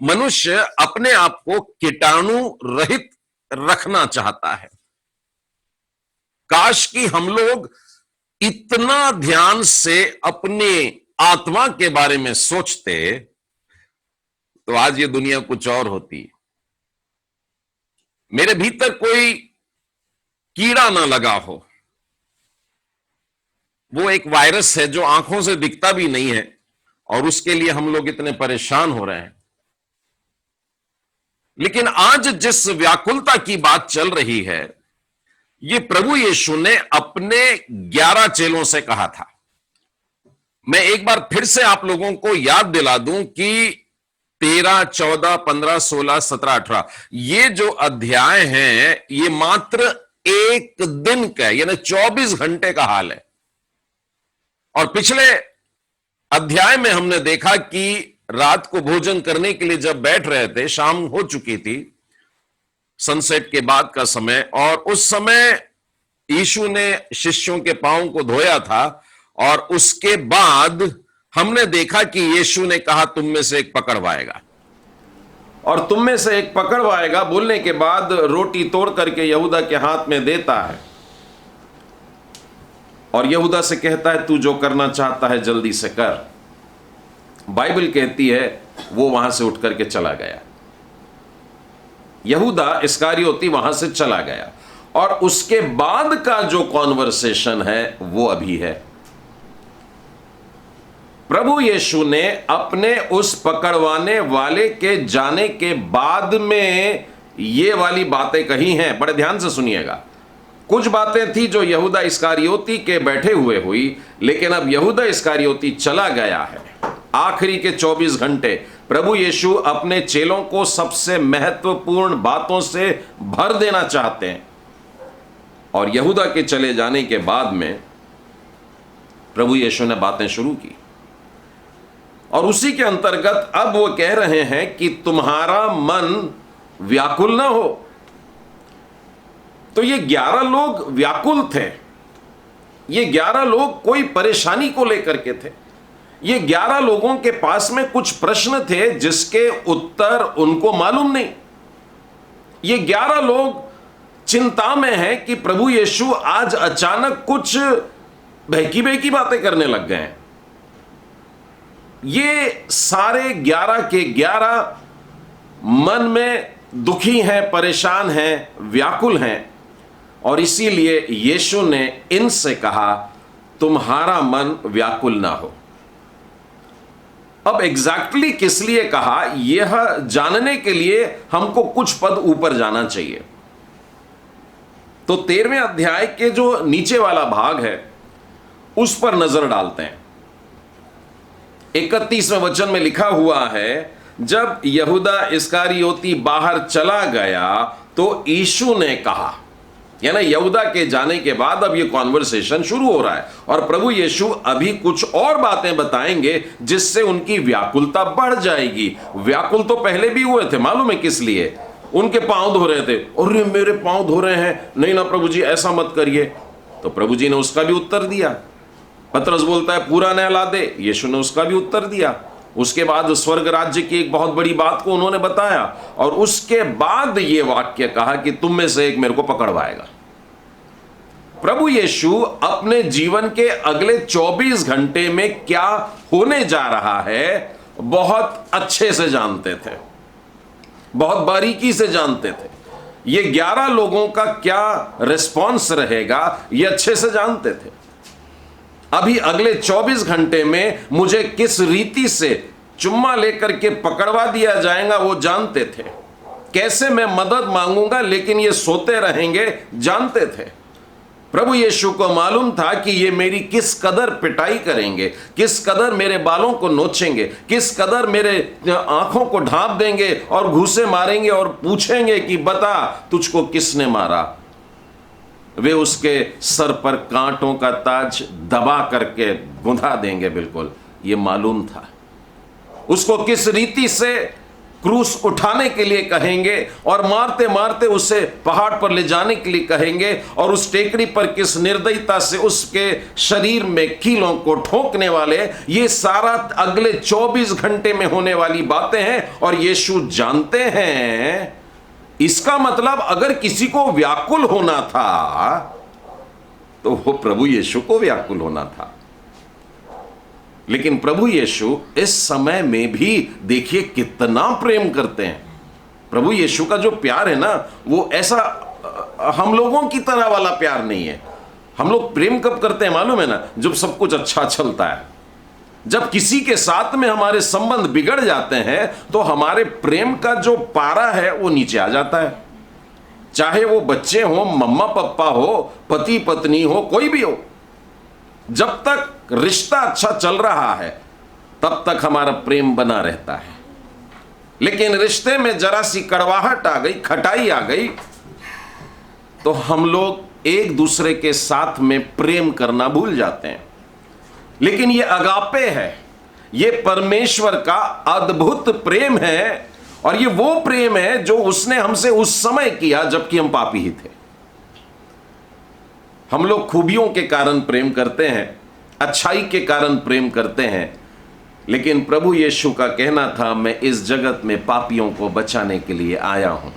मनुष्य अपने आप को कीटाणु रहित रखना चाहता है। काश कि हम लोग इतना ध्यान से अपने आत्मा के बारे में सोचते तो आज ये दुनिया कुछ और होती। मेरे भीतर कोई कीड़ा ना लगा हो, वो एक वायरस है जो आंखों से दिखता भी नहीं है और उसके लिए हम लोग इतने परेशान हो रहे हैं। लेकिन आज जिस व्याकुलता की बात चल रही है, ये प्रभु यीशु ने अपने 11 चेलों से कहा था। मैं एक बार फिर से आप लोगों को याद दिला दूं कि 13, 14, 15, 16, 17, 18 ये जो अध्याय हैं, ये मात्र एक दिन का यानी 24 घंटे का हाल है। और पिछले अध्याय में हमने देखा कि रात को भोजन करने के लिए जब बैठ रहे थे, शाम हो चुकी थी, सनसेट के बाद का समय, और उस समय यीशु ने शिष्यों के पांवों को धोया था। और उसके बाद हमने देखा कि यीशु ने कहा तुम में से एक पकड़वाएगा, और तुम में से एक पकड़वाएगा बोलने के बाद रोटी तोड़ करके यहूदा के हाथ में देता है और यहूदा से कहता है तू जो करना चाहता है जल्दी से कर। बाइबल कहती है वो वहां से उठ करके चला गया। यहूदा इस्करियोती वहां से चला गया और उसके बाद का जो कॉन्वर्सेशन है वो अभी है। प्रभु यीशु ने अपने उस पकड़वाने वाले के जाने के बाद में ये वाली बातें कही हैं। बड़े ध्यान से सुनिएगा। कुछ बातें थी जो यहूदा इस्करियोती के बैठे हुए हुई, लेकिन अब यहूदा इस्करियोती चला गया है। आखिरी के 24 घंटे प्रभु यीशु अपने चेलों को सबसे महत्वपूर्ण बातों से भर देना चाहते हैं। और यहूदा के चले जाने के बाद में प्रभु यीशु ने बातें शुरू की और उसी के अंतर्गत अब वो कह रहे हैं कि तुम्हारा मन व्याकुल ना हो। तो ये 11 लोग व्याकुल थे। ये 11 लोग कोई परेशानी को लेकर के थे। ये 11 लोगों के पास में कुछ प्रश्न थे जिसके उत्तर उनको मालूम नहीं। ये 11 लोग चिंता में हैं कि प्रभु यीशु आज अचानक कुछ बहकी बहकी बातें करने लग गए हैं। ये सारे 11 के 11 मन में दुखी हैं, परेशान हैं, व्याकुल हैं, और इसीलिए यीशु ने इनसे कहा तुम्हारा मन व्याकुल ना हो। अब एग्जैक्टली किस लिए कहा, यह जानने के लिए हमको कुछ पद ऊपर जाना चाहिए। तो 13वें अध्याय के जो नीचे वाला भाग है उस पर नजर डालते हैं। 31वें वचन में लिखा हुआ है, जब यहूदा इस्करियोती बाहर चला गया तो यीशु ने कहा, यानी यहूदा के जाने के बाद अब ये कॉन्वर्सेशन शुरू हो रहा है और प्रभु यीशु अभी कुछ और बातें बताएंगे जिससे उनकी व्याकुलता बढ़ जाएगी। व्याकुल तो पहले भी हुए थे, मालूम है किस लिए? उनके पांव धो रहे थे। अरे मेरे पांव धो रहे हैं, नहीं ना प्रभु जी ऐसा मत करिए। तो प्रभु जी ने उसका भी उत्तर दिया। पतरस बोलता है पूरा नहला दे, यीशु ने उसका भी उत्तर दिया। उसके बाद स्वर्ग राज्य की एक बहुत बड़ी बात को उन्होंने बताया और उसके बाद ये वाक्य कहा कि तुम में से एक मेरे को पकड़वाएगा। प्रभु यीशु अपने जीवन के अगले 24 घंटे में क्या होने जा रहा है बहुत अच्छे से जानते थे, बहुत बारीकी से जानते थे। ये 11 लोगों का क्या रिस्पॉन्स रहेगा ये अच्छे से जानते थे। अभी अगले 24 घंटे में मुझे किस रीति से चुम्मा लेकर के पकड़वा दिया जाएगा वो जानते थे। कैसे मैं मदद मांगूंगा लेकिन ये सोते रहेंगे जानते थे। प्रभु यीशु को मालूम था कि ये मेरी किस कदर पिटाई करेंगे, किस कदर मेरे बालों को नोचेंगे, किस कदर मेरे आंखों को ढांप देंगे और घूंसे मारेंगे और पूछेंगे कि बता तुझको किसने मारा। वे उसके सर पर कांटों का ताज दबा करके गुंधा देंगे। बिल्कुल ये मालूम था। उसको किस रीति से क्रूस उठाने के लिए कहेंगे और मारते मारते उसे पहाड़ पर ले जाने के लिए कहेंगे और उस टेकड़ी पर किस निर्दयता से उसके शरीर में कीलों को ठोकने वाले, ये सारा अगले 24 घंटे में होने वाली बातें हैं और यीशु जानते हैं। इसका मतलब अगर किसी को व्याकुल होना था तो वो प्रभु यीशु को व्याकुल होना था। लेकिन प्रभु यीशु इस समय में भी देखिए कितना प्रेम करते हैं। प्रभु यीशु का जो प्यार है ना, वो ऐसा हम लोगों की तरह वाला प्यार नहीं है। हम लोग प्रेम कब करते हैं मालूम है ना? जब सब कुछ अच्छा चलता है। जब किसी के साथ में हमारे संबंध बिगड़ जाते हैं तो हमारे प्रेम का जो पारा है वो नीचे आ जाता है। चाहे वो बच्चे हो, मम्मा पापा हो, पति पत्नी हो, कोई भी हो, जब तक रिश्ता अच्छा चल रहा है तब तक हमारा प्रेम बना रहता है। लेकिन रिश्ते में जरा सी कड़वाहट आ गई, खटाई आ गई, तो हम लोग एक दूसरे के साथ में प्रेम करना भूल जाते हैं। लेकिन ये अगापे है, ये परमेश्वर का अद्भुत प्रेम है और ये वो प्रेम है जो उसने हमसे उस समय किया जबकि हम पापी ही थे। हम लोग खूबियों के कारण प्रेम करते हैं, अच्छाई के कारण प्रेम करते हैं, लेकिन प्रभु यीशु का कहना था मैं इस जगत में पापियों को बचाने के लिए आया हूं।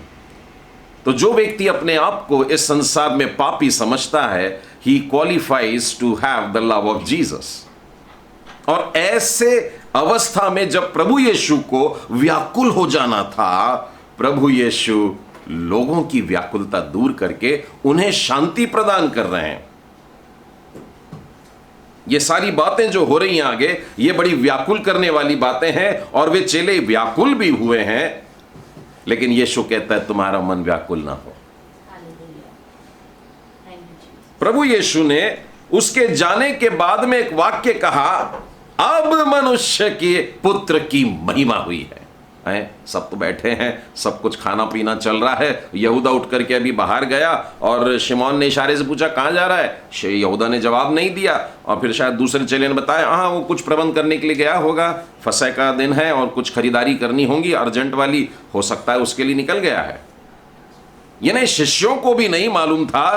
तो जो व्यक्ति अपने आप को इस संसार में पापी समझता है, he qualifies to have the love of Jesus. और ऐसे अवस्था में जब प्रभु यीशु को व्याकुल हो जाना था, प्रभु यीशु लोगों की व्याकुलता दूर करके उन्हें शांति प्रदान कर रहे हैं। ये सारी बातें जो हो रही हैं आगे, ये बड़ी व्याकुल करने वाली बातें हैं और वे चेले व्याकुल भी हुए हैं। लेकिन यीशु कहता है तुम्हारा मन व्याकुल ना हो। प्रभु यीशु ने उसके जाने के बाद में एक वाक्य कहा, अब मनुष्य के पुत्र की महिमा हुई है। सब तो बैठे हैं, सब कुछ खाना पीना चल रहा है। यहूदा उठ करके अभी बाहर गया और शिमोन ने इशारे से पूछा कहाँ जा रहा है। यहूदा ने जवाब नहीं दिया और फिर शायद दूसरे चेले ने बताया हाँ वो कुछ प्रबंध करने के लिए गया होगा, फसह का दिन है और कुछ खरीदारी करनी होगी अर्जेंट वाली, हो सकता है उसके लिए निकल गया है। यानी शिष्यों को भी नहीं मालूम था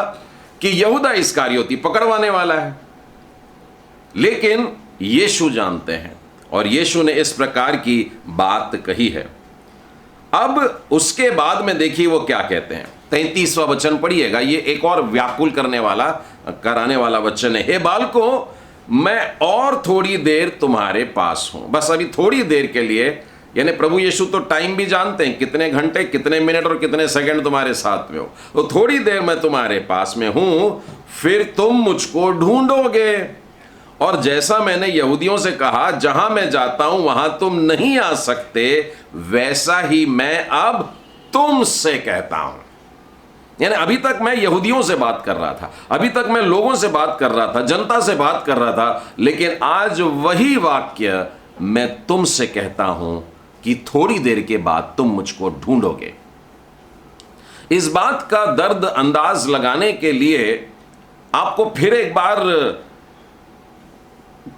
कि यहूदा इस्करियोती पकड़वाने वाला है, लेकिन यीशु जानते हैं और यीशु ने इस प्रकार की बात कही है। अब उसके बाद में देखिए वो क्या कहते हैं। 33वां वचन पढ़िएगा, ये एक और व्याकुल करने वाला कराने वाला वचन है। हे बालकों, मैं और थोड़ी देर तुम्हारे पास हूं। बस अभी थोड़ी देर के लिए, यानी प्रभु यीशु तो टाइम भी जानते हैं, कितने घंटे, कितने मिनट और कितने सेकंड तुम्हारे साथ में हो। तो थोड़ी देर मैं तुम्हारे पास में हूं, फिर तुम मुझको ढूंढोगे। और जैसा मैंने यहूदियों से कहा जहां मैं जाता हूं वहां तुम नहीं आ सकते, वैसा ही मैं अब तुमसे कहता हूं। यानी अभी तक मैं यहूदियों से बात कर रहा था, अभी तक मैं लोगों से बात कर रहा था, जनता से बात कर रहा था, लेकिन आज वही वाक्य मैं तुमसे कहता हूं कि थोड़ी देर के बाद तुम मुझको ढूंढोगे। इस बात का दर्द अंदाज लगाने के लिए आपको फिर एक बार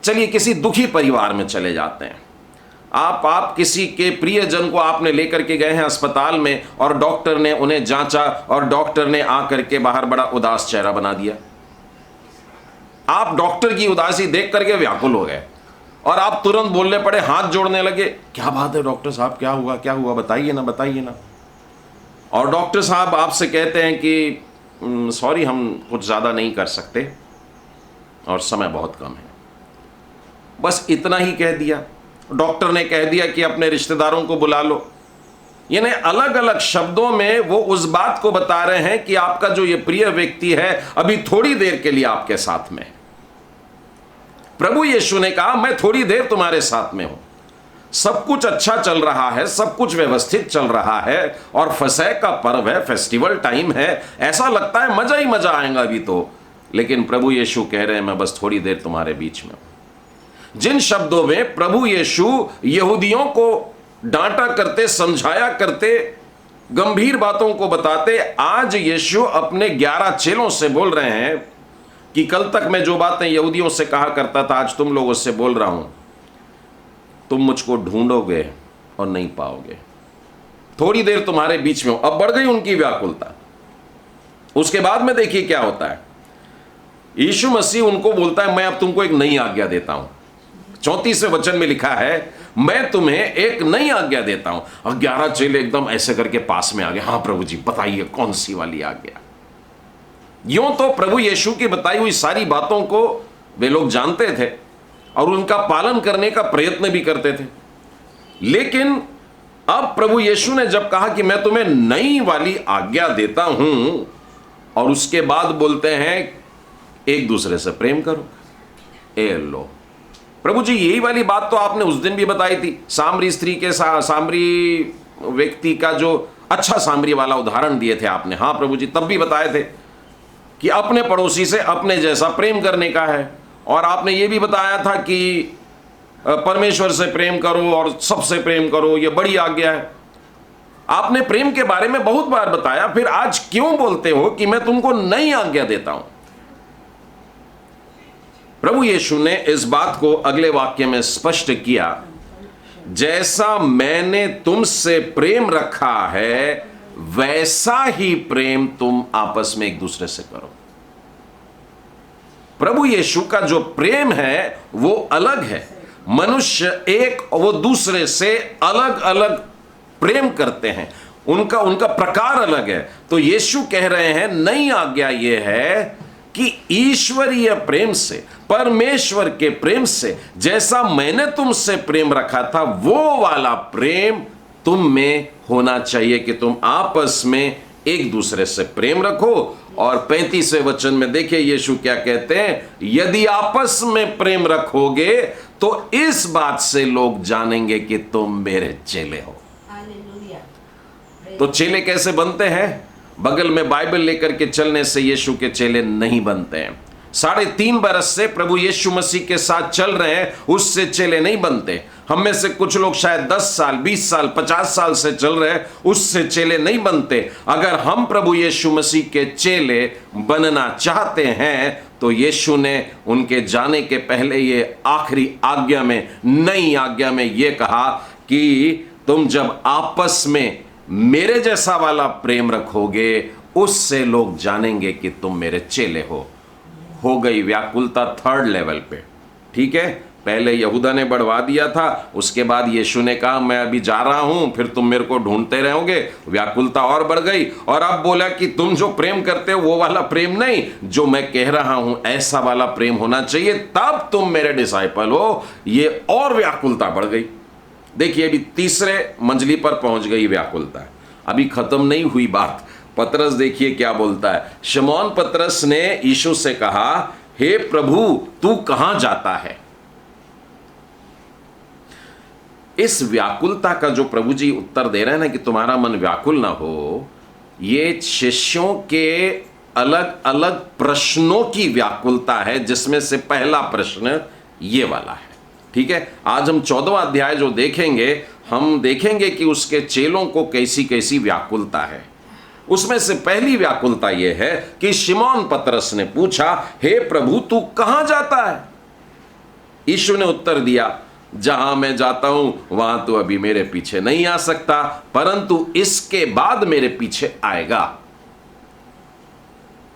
चलिए किसी दुखी परिवार में चले जाते हैं। आप किसी के प्रियजन को आपने लेकर के गए हैं अस्पताल में और डॉक्टर ने उन्हें जांचा और डॉक्टर ने आकर के बाहर बड़ा उदास चेहरा बना दिया। आप डॉक्टर की उदासी देख करके व्याकुल हो गए और आप तुरंत बोलने पड़े, हाथ जोड़ने लगे, क्या बात है डॉक्टर साहब, क्या हुआ क्या हुआ, बताइए ना बताइए ना। और डॉक्टर साहब आपसे कहते हैं कि सॉरी हम कुछ ज़्यादा नहीं कर सकते और समय बहुत कम है। बस इतना ही कह दिया। डॉक्टर ने कह दिया कि अपने रिश्तेदारों को बुला लो। यानी अलग अलग शब्दों में वो उस बात को बता रहे हैं कि आपका जो ये प्रिय व्यक्ति है अभी थोड़ी देर के लिए आपके साथ में। प्रभु यीशु ने कहा मैं थोड़ी देर तुम्हारे साथ में हूं। सब कुछ अच्छा चल रहा है, सब कुछ व्यवस्थित चल रहा है और फसह का पर्व है, फेस्टिवल टाइम है, ऐसा लगता है मजा ही मजा आएगा अभी तो। लेकिन प्रभु यीशु कह रहे हैं मैं बस थोड़ी देर तुम्हारे बीच में हूं। जिन शब्दों में प्रभु यीशु यहूदियों को डांटा करते, समझाया करते, गंभीर बातों को बताते, आज यीशु अपने 11 चेलों से बोल रहे हैं कि कल तक मैं जो बातें यहूदियों से कहा करता था आज तुम लोगों से बोल रहा हूं। तुम मुझको ढूंढोगे और नहीं पाओगे, थोड़ी देर तुम्हारे बीच में हूं। अब बढ़ गई उनकी व्याकुलता। उसके बाद में देखिए क्या होता है, यीशु मसीह उनको बोलता है, मैं अब तुमको एक नई आज्ञा देता हूं। 34वें वचन में लिखा है, मैं तुम्हें एक नई आज्ञा देता हूं। और 11 चेले एकदम ऐसे करके पास में आ गए, हाँ प्रभु जी बताइए कौन सी वाली आज्ञा। यूं तो प्रभु यीशु की बताई हुई सारी बातों को वे लोग जानते थे और उनका पालन करने का प्रयत्न भी करते थे, लेकिन अब प्रभु यीशु ने जब कहा कि मैं तुम्हें नई वाली आज्ञा देता हूं, और उसके बाद बोलते हैं एक दूसरे से प्रेम करो। ए लो प्रभु जी, यही वाली बात तो आपने उस दिन भी बताई थी। सामरी स्त्री के सामरी व्यक्ति का जो अच्छा सामरी वाला उदाहरण दिए थे आपने। हाँ प्रभु जी, तब भी बताए थे कि अपने पड़ोसी से अपने जैसा प्रेम करने का है। और आपने ये भी बताया था कि परमेश्वर से प्रेम करो और सबसे प्रेम करो, ये बड़ी आज्ञा है। आपने प्रेम के बारे में बहुत बार बताया, फिर आज क्यों बोलते हो कि मैं तुमको नई आज्ञा देता हूं? प्रभु यीशु ने इस बात को अगले वाक्य में स्पष्ट किया, जैसा मैंने तुमसे प्रेम रखा है वैसा ही प्रेम तुम आपस में एक दूसरे से करो। प्रभु यीशु का जो प्रेम है वो अलग है। मनुष्य एक वो दूसरे से अलग अलग प्रेम करते हैं, उनका प्रकार अलग है। तो यीशु कह रहे हैं नई आज्ञा ये है कि ईश्वरीय प्रेम से, परमेश्वर के प्रेम से, जैसा मैंने तुमसे प्रेम रखा था वो वाला प्रेम तुम में होना चाहिए कि तुम आपस में एक दूसरे से प्रेम रखो। और 35वें वचन में देखिए यीशु क्या कहते हैं, यदि आपस में प्रेम रखोगे तो इस बात से लोग जानेंगे कि तुम मेरे चेले हो। तो चेले कैसे बनते हैं? बगल में बाइबल लेकर के चलने से यीशु के चेले नहीं बनते हैं। 3.5 बरस से प्रभु यीशु मसीह के साथ चल रहे हैं, उससे चेले नहीं बनते। हम में से कुछ लोग शायद 10 साल, 20 साल, 50 साल से चल रहे हैं, उससे चेले नहीं बनते। अगर हम प्रभु यीशु मसीह के चेले बनना चाहते हैं तो यीशु ने उनके जाने के पहले ये आखिरी आज्ञा में, नई आज्ञा में ये कहा कि तुम जब आपस में मेरे जैसा वाला प्रेम रखोगे उससे लोग जानेंगे कि तुम मेरे चेले हो गई व्याकुलता 3rd लेवल पे। ठीक है, पहले यहूदा ने बढ़वा दिया था, उसके बाद यीशु ने कहा मैं अभी जा रहा हूं, फिर तुम मेरे को ढूंढते रहोगे, व्याकुलता और बढ़ गई। और अब बोला कि तुम जो प्रेम करते हो वो वाला प्रेम नहीं, जो मैं कह रहा हूं ऐसा वाला प्रेम होना चाहिए, तब तुम मेरे डिसाइपल हो। ये और व्याकुलता बढ़ गई। देखिए अभी 3रे मंजिली पर पहुंच गई व्याकुलता। अभी खत्म नहीं हुई बात। पतरस देखिए क्या बोलता है। शमौन पतरस ने यीशु से कहा, हे प्रभु तू कहां जाता है? इस व्याकुलता का जो प्रभु जी उत्तर दे रहे हैं ना कि तुम्हारा मन व्याकुल ना हो, ये शिष्यों के अलग अलग प्रश्नों की व्याकुलता है, जिसमें से पहला प्रश्न ये वाला है। ठीक है, आज हम 14वां अध्याय जो देखेंगे, हम देखेंगे कि उसके चेलों को कैसी कैसी व्याकुलता है। उसमें से पहली व्याकुलता यह है कि शिमोन पतरस ने पूछा, हे प्रभु तू कहां जाता है? यीशु ने उत्तर दिया, जहां मैं जाता हूं वहां तो अभी मेरे पीछे नहीं आ सकता, परंतु इसके बाद मेरे पीछे आएगा।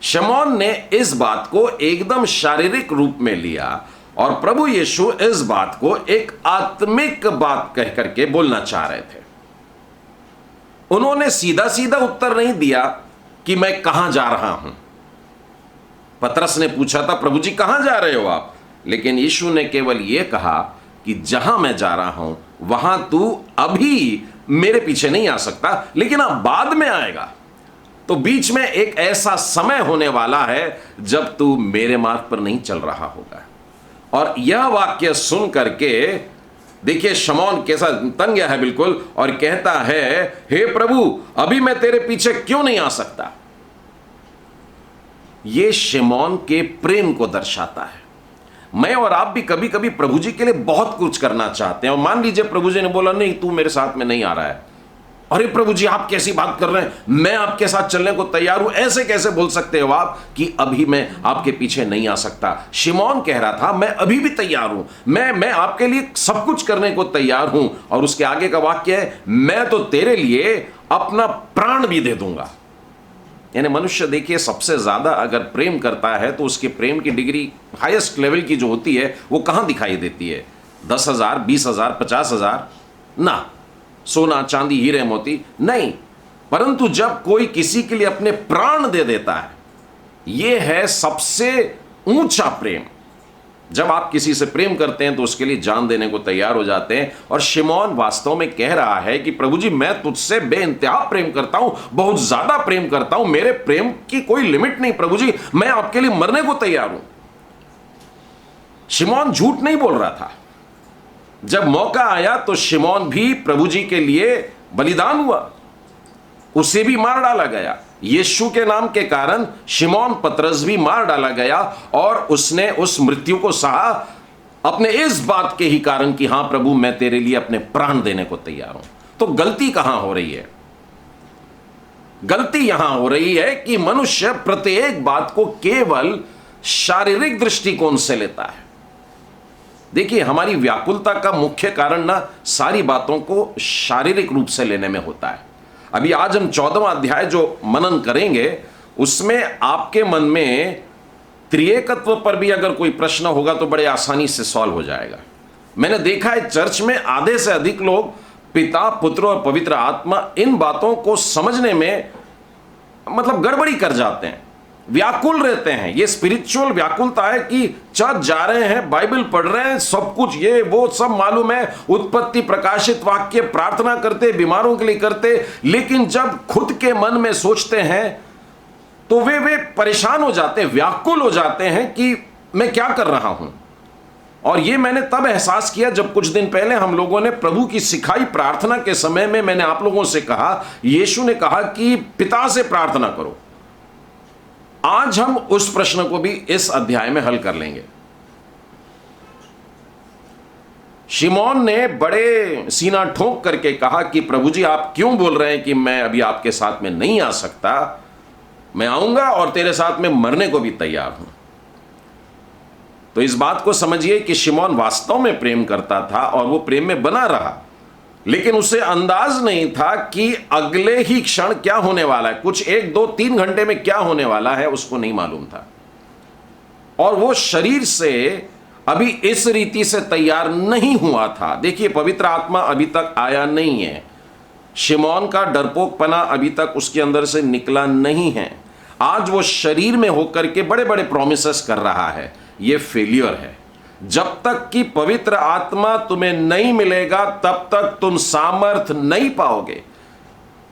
शमौन ने इस बात को एकदम शारीरिक रूप में लिया और प्रभु यीशु इस बात को एक आत्मिक बात कह करके बोलना चाह रहे थे। उन्होंने सीधा सीधा उत्तर नहीं दिया कि मैं कहां जा रहा हूं। पतरस ने पूछा था, प्रभु जी कहां जा रहे हो आप? लेकिन यीशु ने केवल यह कहा कि जहां मैं जा रहा हूं वहां तू अभी मेरे पीछे नहीं आ सकता, लेकिन अब बाद में आएगा। तो बीच में एक ऐसा समय होने वाला है जब तू मेरे मार्ग पर नहीं चल रहा होगा। और यह वाक्य सुन करके देखिए शमौन कैसा तंग गया है बिल्कुल, और कहता है, हे प्रभु अभी मैं तेरे पीछे क्यों नहीं आ सकता? यह शमौन के प्रेम को दर्शाता है। मैं और आप भी कभी कभी प्रभु जी के लिए बहुत कुछ करना चाहते हैं, और मान लीजिए प्रभु जी ने बोला नहीं तू मेरे साथ में नहीं आ रहा है, अरे प्रभु जी आप कैसी बात कर रहे हैं, मैं आपके साथ चलने को तैयार हूं, ऐसे कैसे बोल सकते हो आप कि अभी मैं आपके पीछे नहीं आ सकता। शिमोन कह रहा था मैं अभी भी तैयार हूं, मैं आपके लिए सब कुछ करने को तैयार हूं। और उसके आगे का वाक्य है मैं तो तेरे लिए अपना प्राण भी दे दूंगा। यानी मनुष्य देखिए सबसे ज्यादा अगर प्रेम करता है तो उसके प्रेम की डिग्री हाईएस्ट लेवल की जो होती है वो कहां दिखाई देती है? 10,000, 20,000, 50,000? ना, सोना चांदी हीरे मोती नहीं, परंतु जब कोई किसी के लिए अपने प्राण दे देता है, यह है सबसे ऊंचा प्रेम। जब आप किसी से प्रेम करते हैं तो उसके लिए जान देने को तैयार हो जाते हैं। और शिमोन वास्तव में कह रहा है कि प्रभु जी मैं तुझसे बेइंतहा प्रेम करता हूं, बहुत ज्यादा प्रेम करता हूं, मेरे प्रेम की कोई लिमिट नहीं प्रभु जी, मैं आपके लिए मरने को तैयार हूं। शिमोन झूठ नहीं बोल रहा था। जब मौका आया तो शिमोन भी प्रभु जी के लिए बलिदान हुआ, उसे भी मार डाला गया। यीशु के नाम के कारण शिमोन पतरस भी मार डाला गया और उसने उस मृत्यु को सहा अपने इस बात के ही कारण कि हां प्रभु मैं तेरे लिए अपने प्राण देने को तैयार हूं। तो गलती कहां हो रही है? गलती यहां हो रही है कि मनुष्य प्रत्येक बात को केवल शारीरिक दृष्टिकोण से लेता है। देखिए हमारी व्याकुलता का मुख्य कारण ना सारी बातों को शारीरिक रूप से लेने में होता है। अभी आज हम 14वां अध्याय जो मनन करेंगे उसमें आपके मन में त्रिएकत्व पर भी अगर कोई प्रश्न होगा तो बड़े आसानी से सॉल्व हो जाएगा। मैंने देखा है चर्च में आधे से अधिक लोग पिता, पुत्र और पवित्र आत्मा इन बातों को समझने में मतलब गड़बड़ी कर जाते हैं, व्याकुल रहते हैं। ये स्पिरिचुअल व्याकुलता है कि चर्च जा रहे हैं, बाइबल पढ़ रहे हैं, सब कुछ ये वो सब मालूम है, उत्पत्ति प्रकाशित वाक्य प्रार्थना करते, बीमारों के लिए करते, लेकिन जब खुद के मन में सोचते हैं तो वे परेशान हो जाते हैं, व्याकुल हो जाते हैं कि मैं क्या कर रहा हूं। और ये मैंने तब एहसास किया जब कुछ दिन पहले हम लोगों ने प्रभु की सिखाई प्रार्थना के समय में मैंने आप लोगों से कहा, यीशु ने कहा कि पिता से प्रार्थना करो। आज हम उस प्रश्न को भी इस अध्याय में हल कर लेंगे। शिमोन ने बड़े सीना ठोक करके कहा कि प्रभु जी आप क्यों बोल रहे हैं कि मैं अभी आपके साथ में नहीं आ सकता, मैं आऊंगा और तेरे साथ में मरने को भी तैयार हूं। तो इस बात को समझिए कि शिमोन वास्तव में प्रेम करता था और वो प्रेम में बना रहा, लेकिन उसे अंदाज नहीं था कि अगले ही क्षण क्या होने वाला है, कुछ 1, 2, 3 घंटे में क्या होने वाला है उसको नहीं मालूम था। और वो शरीर से अभी इस रीति से तैयार नहीं हुआ था। देखिए पवित्र आत्मा अभी तक आया नहीं है, शिमोन का डरपोकपना अभी तक उसके अंदर से निकला नहीं है। आज वो शरीर में होकर के बड़े बड़े प्रोमिसेस कर रहा है, ये फेलियर है। जब तक कि पवित्र आत्मा तुम्हें नहीं मिलेगा तब तक तुम सामर्थ नहीं पाओगे।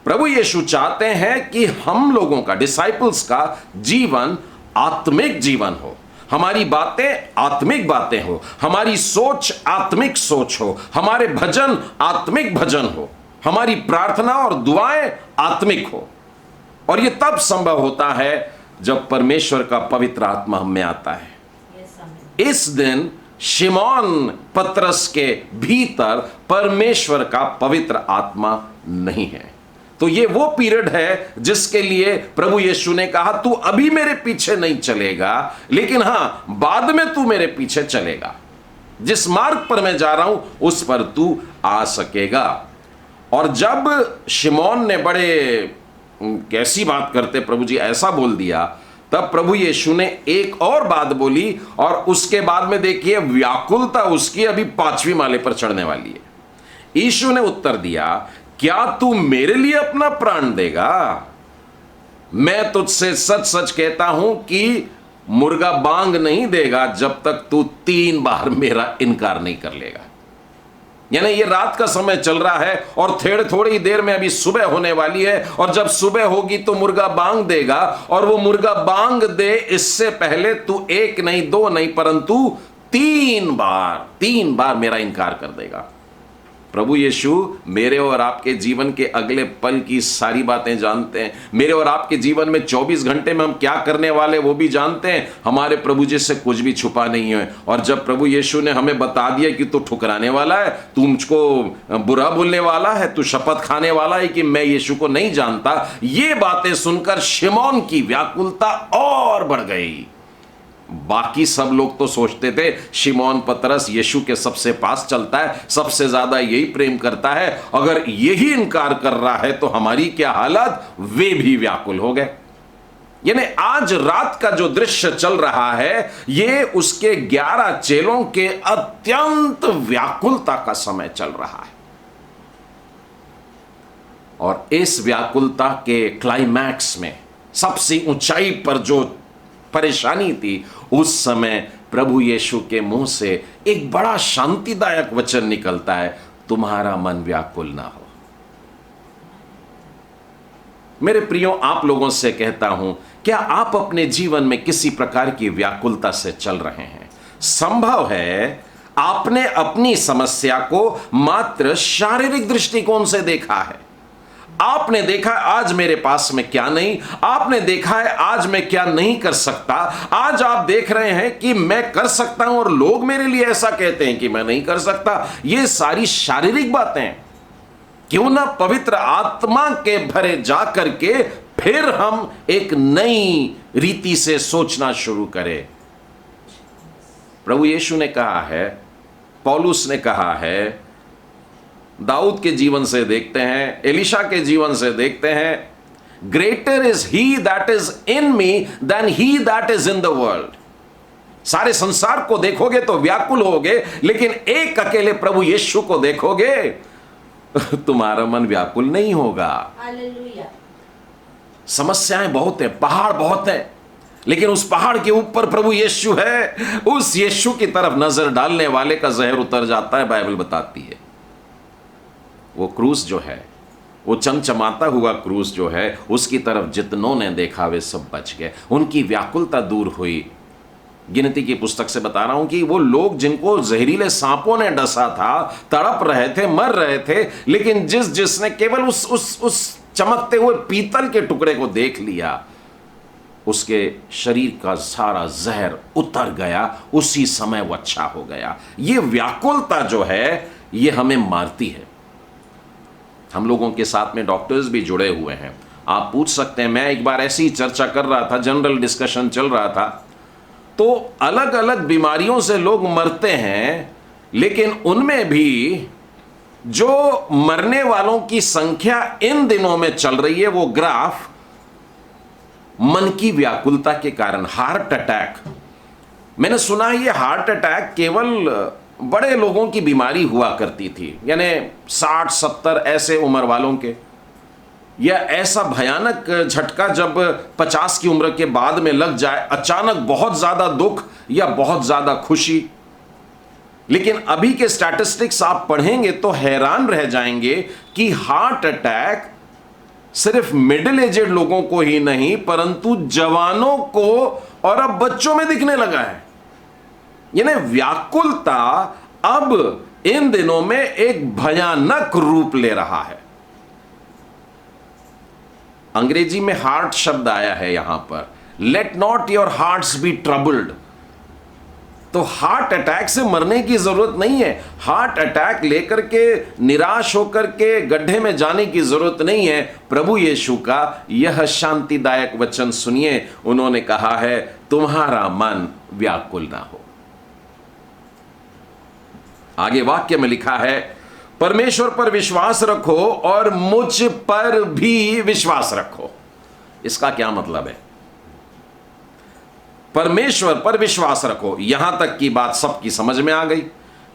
प्रभु यीशु चाहते हैं कि हम लोगों का, डिसाइपल्स का जीवन आत्मिक जीवन हो, हमारी बातें आत्मिक बातें हो, हमारी सोच आत्मिक सोच हो, हमारे भजन आत्मिक भजन हो, हमारी प्रार्थना और दुआएं आत्मिक हो। और यह तब संभव होता है जब परमेश्वर का पवित्र आत्मा हम में आता है। इस दिन शिमोन पतरस के भीतर परमेश्वर का पवित्र आत्मा नहीं है। तो ये वो पीरियड है जिसके लिए प्रभु यीशु ने कहा तू अभी मेरे पीछे नहीं चलेगा, लेकिन हां बाद में तू मेरे पीछे चलेगा। जिस मार्ग पर मैं जा रहा हूं उस पर तू आ सकेगा। और जब शिमोन ने बड़े कैसी बात करते प्रभु जी ऐसा बोल दिया, तब प्रभु यीशु ने एक और बात बोली और उसके बाद में देखिए व्याकुलता उसकी अभी 5वीं माले पर चढ़ने वाली है। यीशु ने उत्तर दिया, क्या तू मेरे लिए अपना प्राण देगा? मैं तुझसे सच सच कहता हूं कि मुर्गा बांग नहीं देगा जब तक तू 3 बार मेरा इनकार नहीं कर लेगा। यानी ये रात का समय चल रहा है और थोड़ी ही देर में अभी सुबह होने वाली है, और जब सुबह होगी तो मुर्गा बांग देगा, और वो मुर्गा बांग दे इससे पहले तू 1 नहीं 2 नहीं परंतु 3 बार मेरा इनकार कर देगा। प्रभु यीशु मेरे और आपके जीवन के अगले पल की सारी बातें जानते हैं। मेरे और आपके जीवन में 24 घंटे में हम क्या करने वाले वो भी जानते हैं। हमारे प्रभु जी से कुछ भी छुपा नहीं है। और जब प्रभु यीशु ने हमें बता दिया कि तू ठुकराने वाला है, तू मुझको बुरा बोलने वाला है, तू शपथ खाने वाला है कि मैं यीशु को नहीं जानता, ये बातें सुनकर शिमोन की व्याकुलता और बढ़ गई। बाकी सब लोग तो सोचते थे शिमोन पतरस यीशु के सबसे पास चलता है, सबसे ज्यादा यही प्रेम करता है, अगर यही इनकार कर रहा है तो हमारी क्या हालत। वे भी व्याकुल हो गए। यानी आज रात का जो दृश्य चल रहा है ये उसके 11 चेलों के अत्यंत व्याकुलता का समय चल रहा है। और इस व्याकुलता के क्लाइमैक्स में सबसे ऊंचाई पर जो परेशानी थी, उस समय प्रभु यीशु के मुंह से एक बड़ा शांतिदायक वचन निकलता है, तुम्हारा मन व्याकुल ना हो। मेरे प्रियो, आप लोगों से कहता हूं, क्या आप अपने जीवन में किसी प्रकार की व्याकुलता से चल रहे हैं? संभव है आपने अपनी समस्या को मात्र शारीरिक दृष्टिकोण से देखा है। आपने देखा आज मेरे पास में क्या नहीं, आपने देखा है आज मैं क्या नहीं कर सकता, आज आप देख रहे हैं कि मैं कर सकता हूं और लोग मेरे लिए ऐसा कहते हैं कि मैं नहीं कर सकता। ये सारी शारीरिक बातें। क्यों ना पवित्र आत्मा के भरे जा करके फिर हम एक नई रीति से सोचना शुरू करें। प्रभु यीशु ने कहा है, पौलुस ने कहा है, दाऊद के जीवन से देखते हैं, एलिशा के जीवन से देखते हैं, greater is he that is in me than he that is in the world. सारे संसार को देखोगे तो व्याकुल होगे, लेकिन एक अकेले प्रभु यीशु को देखोगे तुम्हारा मन व्याकुल नहीं होगा। हालेलुया। समस्याएं बहुत है, पहाड़ बहुत है, लेकिन उस पहाड़ के ऊपर प्रभु यीशु है। उस यीशु की तरफ नजर डालने वाले का जहर उतर जाता है, बाइबल बताती है। वो क्रूस जो है, वो चमचमाता हुआ क्रूस जो है, उसकी तरफ जितनों ने देखा वे सब बच गए, उनकी व्याकुलता दूर हुई। गिनती की पुस्तक से बता रहा हूं कि वो लोग जिनको जहरीले सांपों ने डसा था, तड़प रहे थे, मर रहे थे, लेकिन जिसने केवल उस चमकते हुए पीतल के टुकड़े को देख लिया, उसके शरीर का सारा जहर उतर गया, उसी समय वो अच्छा हो गया। ये व्याकुलता जो है ये हमें मारती है। हम लोगों के साथ में डॉक्टर्स भी जुड़े हुए हैं। आप पूछ सकते हैं, मैं एक बार ऐसी ही चर्चा कर रहा था, जनरल डिस्कशन चल रहा था, तो अलग अलग बीमारियों से लोग मरते हैं, लेकिन उनमें भी जो मरने वालों की संख्या इन दिनों में चल रही है, वो ग्राफ मन की व्याकुलता के कारण, हार्ट अटैक। मैंने सुना है ये हार्ट अटैक केवल बड़े लोगों की बीमारी हुआ करती थी, यानी 60-70 ऐसे उम्र वालों के, या ऐसा भयानक झटका जब 50 की उम्र के बाद में लग जाए, अचानक बहुत ज्यादा दुख या बहुत ज्यादा खुशी। लेकिन अभी के स्टैटिस्टिक्स आप पढ़ेंगे तो हैरान रह जाएंगे कि हार्ट अटैक सिर्फ मिडिल एजेड लोगों को ही नहीं, परंतु जवानों को और अब बच्चों में दिखने लगा है। यानी व्याकुलता अब इन दिनों में एक भयानक रूप ले रहा है। अंग्रेजी में हार्ट शब्द आया है यहां पर, let not your hearts be troubled. तो हार्ट अटैक से मरने की जरूरत नहीं है, हार्ट अटैक लेकर के निराश होकर के गड्ढे में जाने की जरूरत नहीं है। प्रभु यीशु का यह शांतिदायक वचन सुनिए, उन्होंने कहा है, तुम्हारा मन व्याकुल ना हो। आगे वाक्य में लिखा है, परमेश्वर पर विश्वास रखो और मुझ पर भी विश्वास रखो। इसका क्या मतलब है? परमेश्वर पर विश्वास रखो, यहां तक की बात सबकी समझ में आ गई,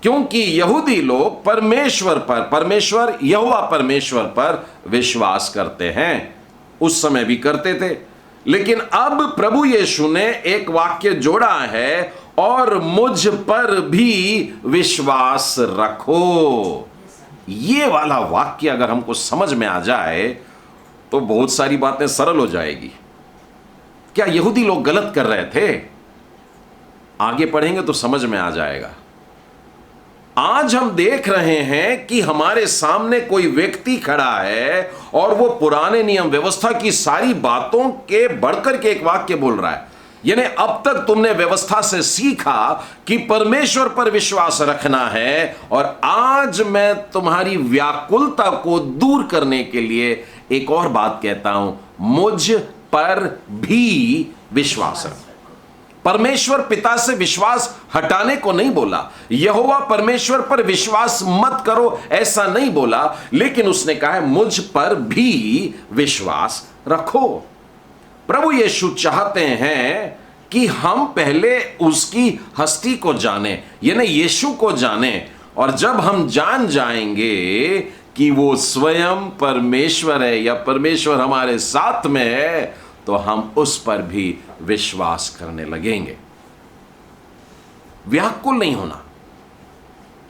क्योंकि यहूदी लोग परमेश्वर पर, परमेश्वर यहोवा परमेश्वर पर विश्वास करते हैं, उस समय भी करते थे। लेकिन अब प्रभु यीशु ने एक वाक्य जोड़ा है, और मुझ पर भी विश्वास रखो। ये वाला वाक्य अगर हमको समझ में आ जाए तो बहुत सारी बातें सरल हो जाएगी। क्या यहूदी लोग गलत कर रहे थे? आगे पढ़ेंगे तो समझ में आ जाएगा। आज हम देख रहे हैं कि हमारे सामने कोई व्यक्ति खड़ा है और वो पुराने नियम व्यवस्था की सारी बातों के बढ़कर के एक वाक्य बोल रहा है। यानी अब तक तुमने व्यवस्था से सीखा कि परमेश्वर पर विश्वास रखना है, और आज मैं तुम्हारी व्याकुलता को दूर करने के लिए एक और बात कहता हूं, मुझ पर भी विश्वास रखो। परमेश्वर पिता से विश्वास हटाने को नहीं बोला, यहोवा परमेश्वर पर विश्वास मत करो ऐसा नहीं बोला, लेकिन उसने कहा है मुझ पर भी विश्वास रखो। प्रभु यीशु चाहते हैं कि हम पहले उसकी हस्ती को जाने, यानी यीशु को जाने, और जब हम जान जाएंगे कि वो स्वयं परमेश्वर है या परमेश्वर हमारे साथ में है, तो हम उस पर भी विश्वास करने लगेंगे। व्याकुल नहीं होना।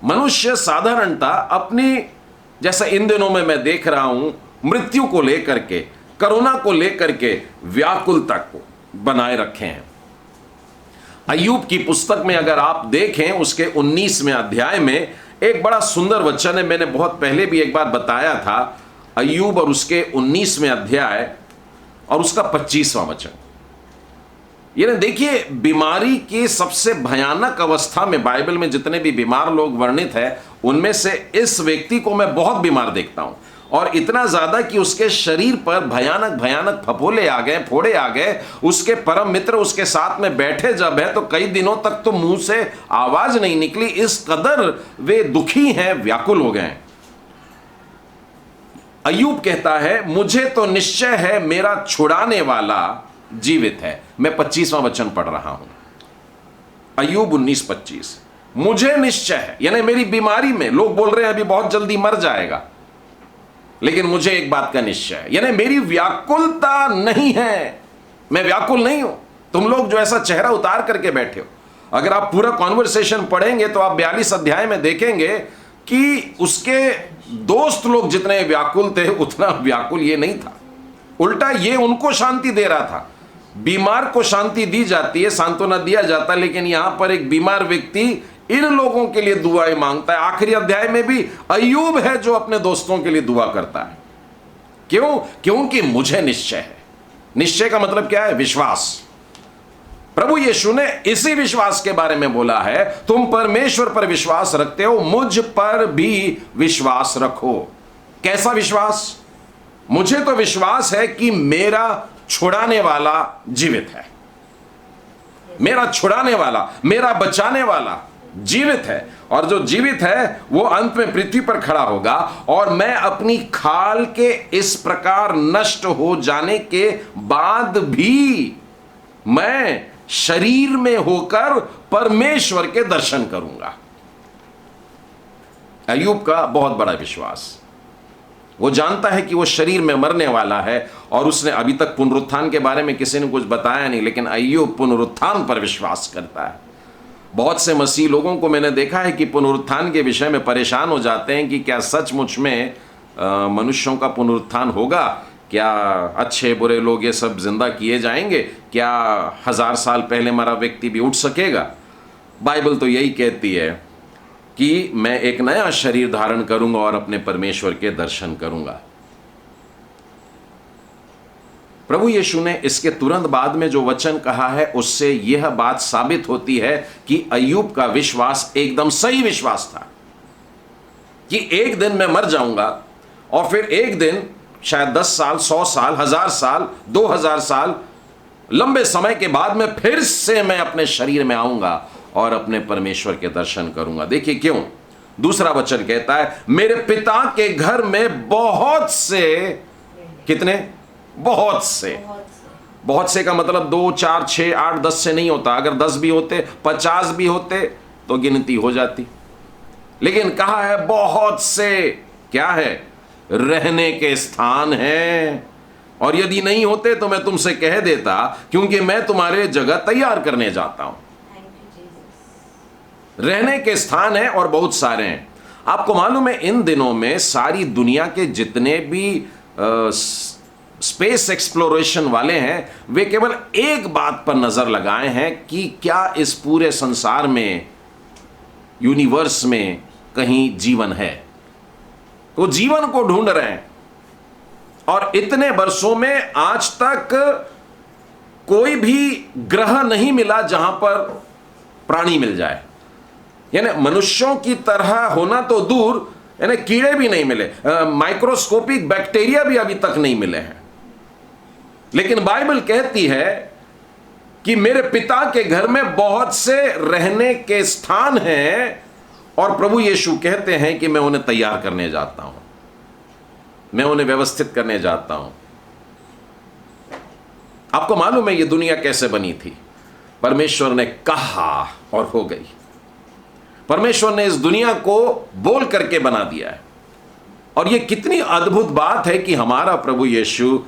मनुष्य साधारणता अपनी, जैसा इन दिनों में मैं देख रहा हूं, मृत्यु को लेकर के, कोरोना को लेकर के व्याकुलता को बनाए रखे हैं। अय्यूब की पुस्तक में अगर आप देखें, उसके 19वें अध्याय में एक बड़ा सुंदर वचन है। मैंने बहुत पहले भी एक बार बताया था, अय्यूब और उसके 19वें अध्याय और उसका 25वां वचन। ये देखिए, बीमारी की सबसे भयानक अवस्था में बाइबल में जितने भी बीमार लोग वर्णित है, उनमें से इस व्यक्ति को मैं बहुत बीमार देखता हूं, और इतना ज्यादा कि उसके शरीर पर भयानक भयानक फफोले आ गए, फोड़े आ गए। उसके परम मित्र उसके साथ में बैठे जब है तो कई दिनों तक तो मुंह से आवाज नहीं निकली, इस कदर वे दुखी हैं, व्याकुल हो गए। अय्यूब कहता है मुझे तो निश्चय है मेरा छुड़ाने वाला जीवित है। मैं 25वां वचन पढ़ रहा हूं, अय्यूब 19:25। मुझे निश्चय है, यानी मेरी बीमारी में लोग बोल रहे हैं अभी बहुत जल्दी मर जाएगा, लेकिन मुझे एक बात का निश्चय है, यानी मेरी व्याकुलता नहीं है, मैं व्याकुल नहीं हूं। तुम लोग जो ऐसा चेहरा उतार करके बैठे हो, अगर आप पूरा कॉन्वर्सेशन पढ़ेंगे तो आप 42 अध्याय में देखेंगे कि उसके दोस्त लोग जितने व्याकुल थे उतना व्याकुल ये नहीं था। उल्टा ये उनको शांति दे रहा था। बीमार को शांति दी जाती है, सांत्वना दिया जाता है, लेकिन यहां पर एक बीमार व्यक्ति इन लोगों के लिए दुआएं मांगता है। आखिरी अध्याय में भी अय्यूब है जो अपने दोस्तों के लिए दुआ करता है। क्यों? क्योंकि मुझे निश्चय है। निश्चय का मतलब क्या है? विश्वास। प्रभु यीशु ने इसी विश्वास के बारे में बोला है, तुम परमेश्वर पर विश्वास रखते हो, मुझ पर भी विश्वास रखो। कैसा विश्वास? मुझे तो विश्वास है कि मेरा छुड़ाने वाला जीवित है, मेरा छुड़ाने वाला, मेरा बचाने वाला जीवित है, और जो जीवित है वो अंत में पृथ्वी पर खड़ा होगा, और मैं अपनी खाल के इस प्रकार नष्ट हो जाने के बाद भी मैं शरीर में होकर परमेश्वर के दर्शन करूंगा। अय्यूब का बहुत बड़ा विश्वास। वो जानता है कि वो शरीर में मरने वाला है, और उसने अभी तक पुनरुत्थान के बारे में किसी ने कुछ बताया नहीं, लेकिन अय्यूब पुनरुत्थान पर विश्वास करता है। बहुत से मसीह लोगों को मैंने देखा है कि पुनरुत्थान के विषय में परेशान हो जाते हैं कि क्या सचमुच में मनुष्यों का पुनरुत्थान होगा, क्या अच्छे बुरे लोग ये सब जिंदा किए जाएंगे, क्या 1000 साल पहले मरा व्यक्ति भी उठ सकेगा। बाइबल तो यही कहती है कि मैं एक नया शरीर धारण करूंगा और अपने परमेश्वर के दर्शन करूंगा। प्रभु यीशु ने इसके तुरंत बाद में जो वचन कहा है, उससे यह बात साबित होती है कि अय्यूब का विश्वास एकदम सही विश्वास था कि एक दिन मैं मर जाऊंगा, और फिर एक दिन शायद 10 साल, 100 साल, 1000 साल, 2000 साल, लंबे समय के बाद में फिर से मैं अपने शरीर में आऊंगा और अपने परमेश्वर के दर्शन करूंगा। देखिए क्यों। दूसरा वचन कहता है, मेरे पिता के घर में बहुत से, कितने? बहुत से। बहुत से का मतलब 2, 4, 6, 8, 10 से नहीं होता। अगर 10 भी होते, 50 भी होते तो गिनती हो जाती, लेकिन कहा है बहुत से। क्या है? रहने के स्थान हैं, और यदि नहीं होते तो मैं तुमसे कह देता, क्योंकि मैं तुम्हारे जगह तैयार करने जाता हूं। रहने के स्थान है और बहुत सारे हैं। आपको मालूम है इन दिनों में सारी दुनिया के जितने भी स्पेस एक्सप्लोरेशन वाले हैं, वे केवल एक बात पर नजर लगाए हैं कि क्या इस पूरे संसार में, यूनिवर्स में कहीं जीवन है। वो जीवन को ढूंढ रहे हैं और इतने वर्षों में आज तक कोई भी ग्रह नहीं मिला जहां पर प्राणी मिल जाए। यानी मनुष्यों की तरह होना तो दूर, यानी कीड़े भी नहीं मिले, माइक्रोस्कोपिक बैक्टीरिया भी अभी तक नहीं मिले हैं। लेकिन बाइबल कहती है कि मेरे पिता के घर में बहुत से रहने के स्थान हैं, और प्रभु यीशु कहते हैं कि मैं उन्हें तैयार करने जाता हूं, मैं उन्हें व्यवस्थित करने जाता हूं। आपको मालूम है ये दुनिया कैसे बनी थी? परमेश्वर ने कहा और हो गई। परमेश्वर ने इस दुनिया को बोल करके बना दिया है। और ये कितनी अद्भुत बात है कि हमारा प्रभु यीशु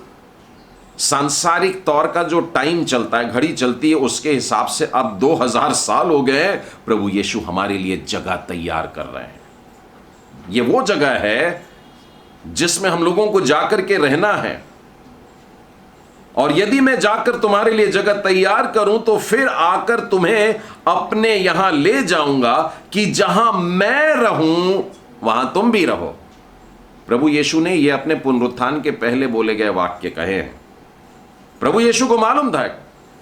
सांसारिक तौर का जो टाइम चलता है, घड़ी चलती है, उसके हिसाब से अब 2000 साल हो गए हैं, प्रभु यीशु हमारे लिए जगह तैयार कर रहे हैं। ये वो जगह है जिसमें हम लोगों को जाकर के रहना है। और यदि मैं जाकर तुम्हारे लिए जगह तैयार करूं तो फिर आकर तुम्हें अपने यहां ले जाऊंगा कि जहां मैं रहूं वहां तुम भी रहो। प्रभु यीशु ने यह अपने पुनरुत्थान के पहले बोले गए वाक्य कहे हैं। प्रभु यीशु को मालूम था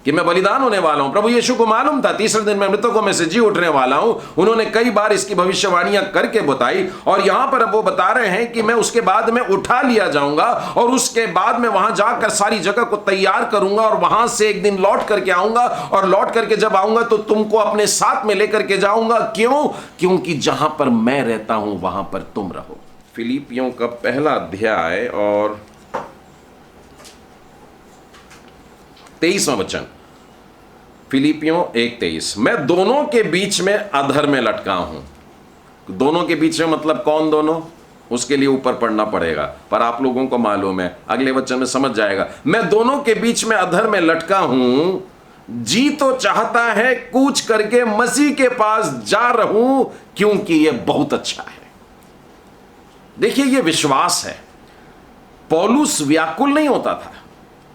कि मैं बलिदान होने वाला हूं। प्रभु यीशु को मालूम था तीसरे दिन मैं मृतकों में से जी उठने वाला हूं। उन्होंने कई बार इसकी भविष्यवाणियां करके बताई, और यहां पर अब वो बता रहे हैं कि मैं उसके बाद में उठा लिया जाऊंगा और उसके बाद में वहां जाकर सारी जगह को तैयार करूंगा और वहां से एक दिन लौट करके आऊंगा, और लौट करके जब आऊंगा तो तुमको अपने साथ में लेकर के जाऊंगा। क्यों? क्योंकि जहां पर मैं रहता हूं वहां पर तुम रहो। फिलिपियों का पहला अध्याय और 23वां वचन, फिलिपियों 1:23, मैं दोनों के बीच में अधर में लटका हूं। दोनों के बीच में मतलब कौन दोनों? उसके लिए ऊपर पढ़ना पड़ेगा, पर आप लोगों को मालूम है, अगले वचन में समझ जाएगा। मैं दोनों के बीच में अधर में लटका हूं, जी तो चाहता है कूच करके मसीह के पास जा रहूं, क्योंकि यह बहुत अच्छा है। देखिए, यह विश्वास है। पौलुस व्याकुल नहीं होता था।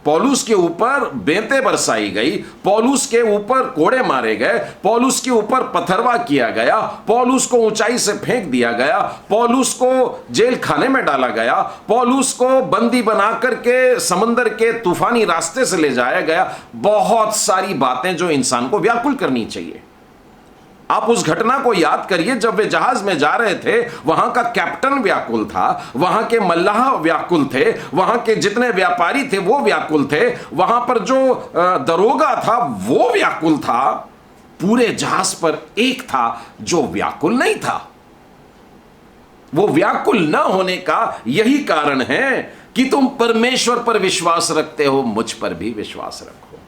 पौलुस के ऊपर बेंतें बरसाई गई, पौलुस के ऊपर कोड़े मारे गए, पौलुस के ऊपर पथरवा किया गया, पौलुस को ऊंचाई से फेंक दिया गया, पौलुस को जेल खाने में डाला गया, पौलुस को बंदी बनाकर के समंदर के तूफानी रास्ते से ले जाया गया। बहुत सारी बातें जो इंसान को व्याकुल करनी चाहिए। आप उस घटना को याद करिए, जब वे जहाज में जा रहे थे, वहां का कैप्टन व्याकुल था, वहां के मल्लाह व्याकुल थे, वहां के जितने व्यापारी थे वो व्याकुल थे, वहां पर जो दरोगा था वो व्याकुल था। पूरे जहाज पर एक था जो व्याकुल नहीं था। वो व्याकुल न होने का यही कारण है कि तुम परमेश्वर पर विश्वास रखते हो, मुझ पर भी विश्वास रखो।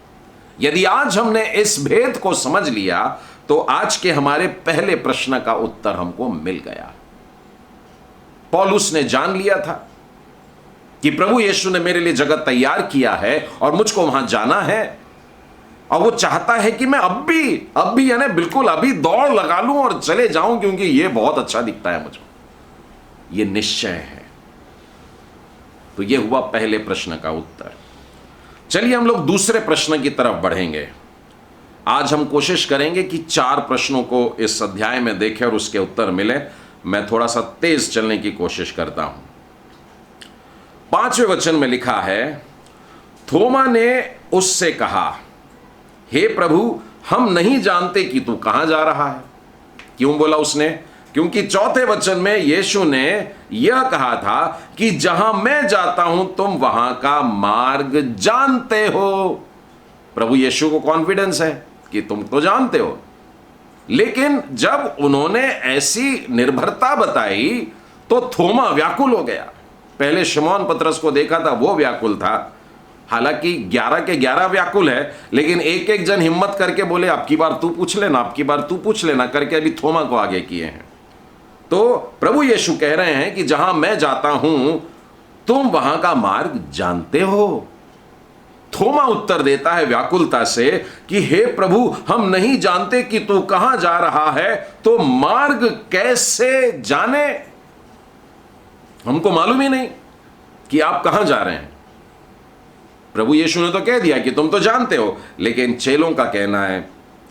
यदि आज हमने इस भेद को समझ लिया तो आज के हमारे पहले प्रश्न का उत्तर हमको मिल गया। पौलुस ने जान लिया था कि प्रभु यीशु ने मेरे लिए जगह तैयार किया है और मुझको वहां जाना है, और वो चाहता है कि मैं अब भी यानी बिल्कुल अभी दौड़ लगा लूं और चले जाऊं, क्योंकि ये बहुत अच्छा दिखता है मुझको। ये निश्चय है। तो ये हुआ पहले प्रश्न का उत्तर। चलिए हम लोग दूसरे प्रश्न की तरफ बढ़ेंगे। आज हम कोशिश करेंगे कि 4 प्रश्नों को इस अध्याय में देखें और उसके उत्तर मिले। मैं थोड़ा सा तेज चलने की कोशिश करता हूं। 5वें वचन में लिखा है, थोमा ने उससे कहा, हे प्रभु, हम नहीं जानते कि तू कहां जा रहा है। क्यों बोला उसने? क्योंकि 4थे वचन में यीशु ने यह कहा था कि जहां मैं जाता हूं तुम वहां का मार्ग जानते हो। प्रभु यीशु को कॉन्फिडेंस है कि तुम तो जानते हो। लेकिन जब उन्होंने ऐसी निर्भरता बताई तो थोमा व्याकुल हो गया। पहले शिमोन पतरस को देखा था, वो व्याकुल था। हालांकि 11 के 11 व्याकुल है, लेकिन एक एक जन हिम्मत करके बोले अब की बार तू पूछ लेना, अब की बार तू पूछ लेना करके अभी थोमा को आगे किए हैं। तो प्रभु यीशु कह रहे हैं कि जहां मैं जाता हूं तुम वहां का मार्ग जानते हो। थोमा उत्तर देता है व्याकुलता से कि हे प्रभु, हम नहीं जानते कि तू कहां जा रहा है, तो मार्ग कैसे जाने? हमको मालूम ही नहीं कि आप कहां जा रहे हैं। प्रभु यीशु ने तो कह दिया कि तुम तो जानते हो, लेकिन चेलों का कहना है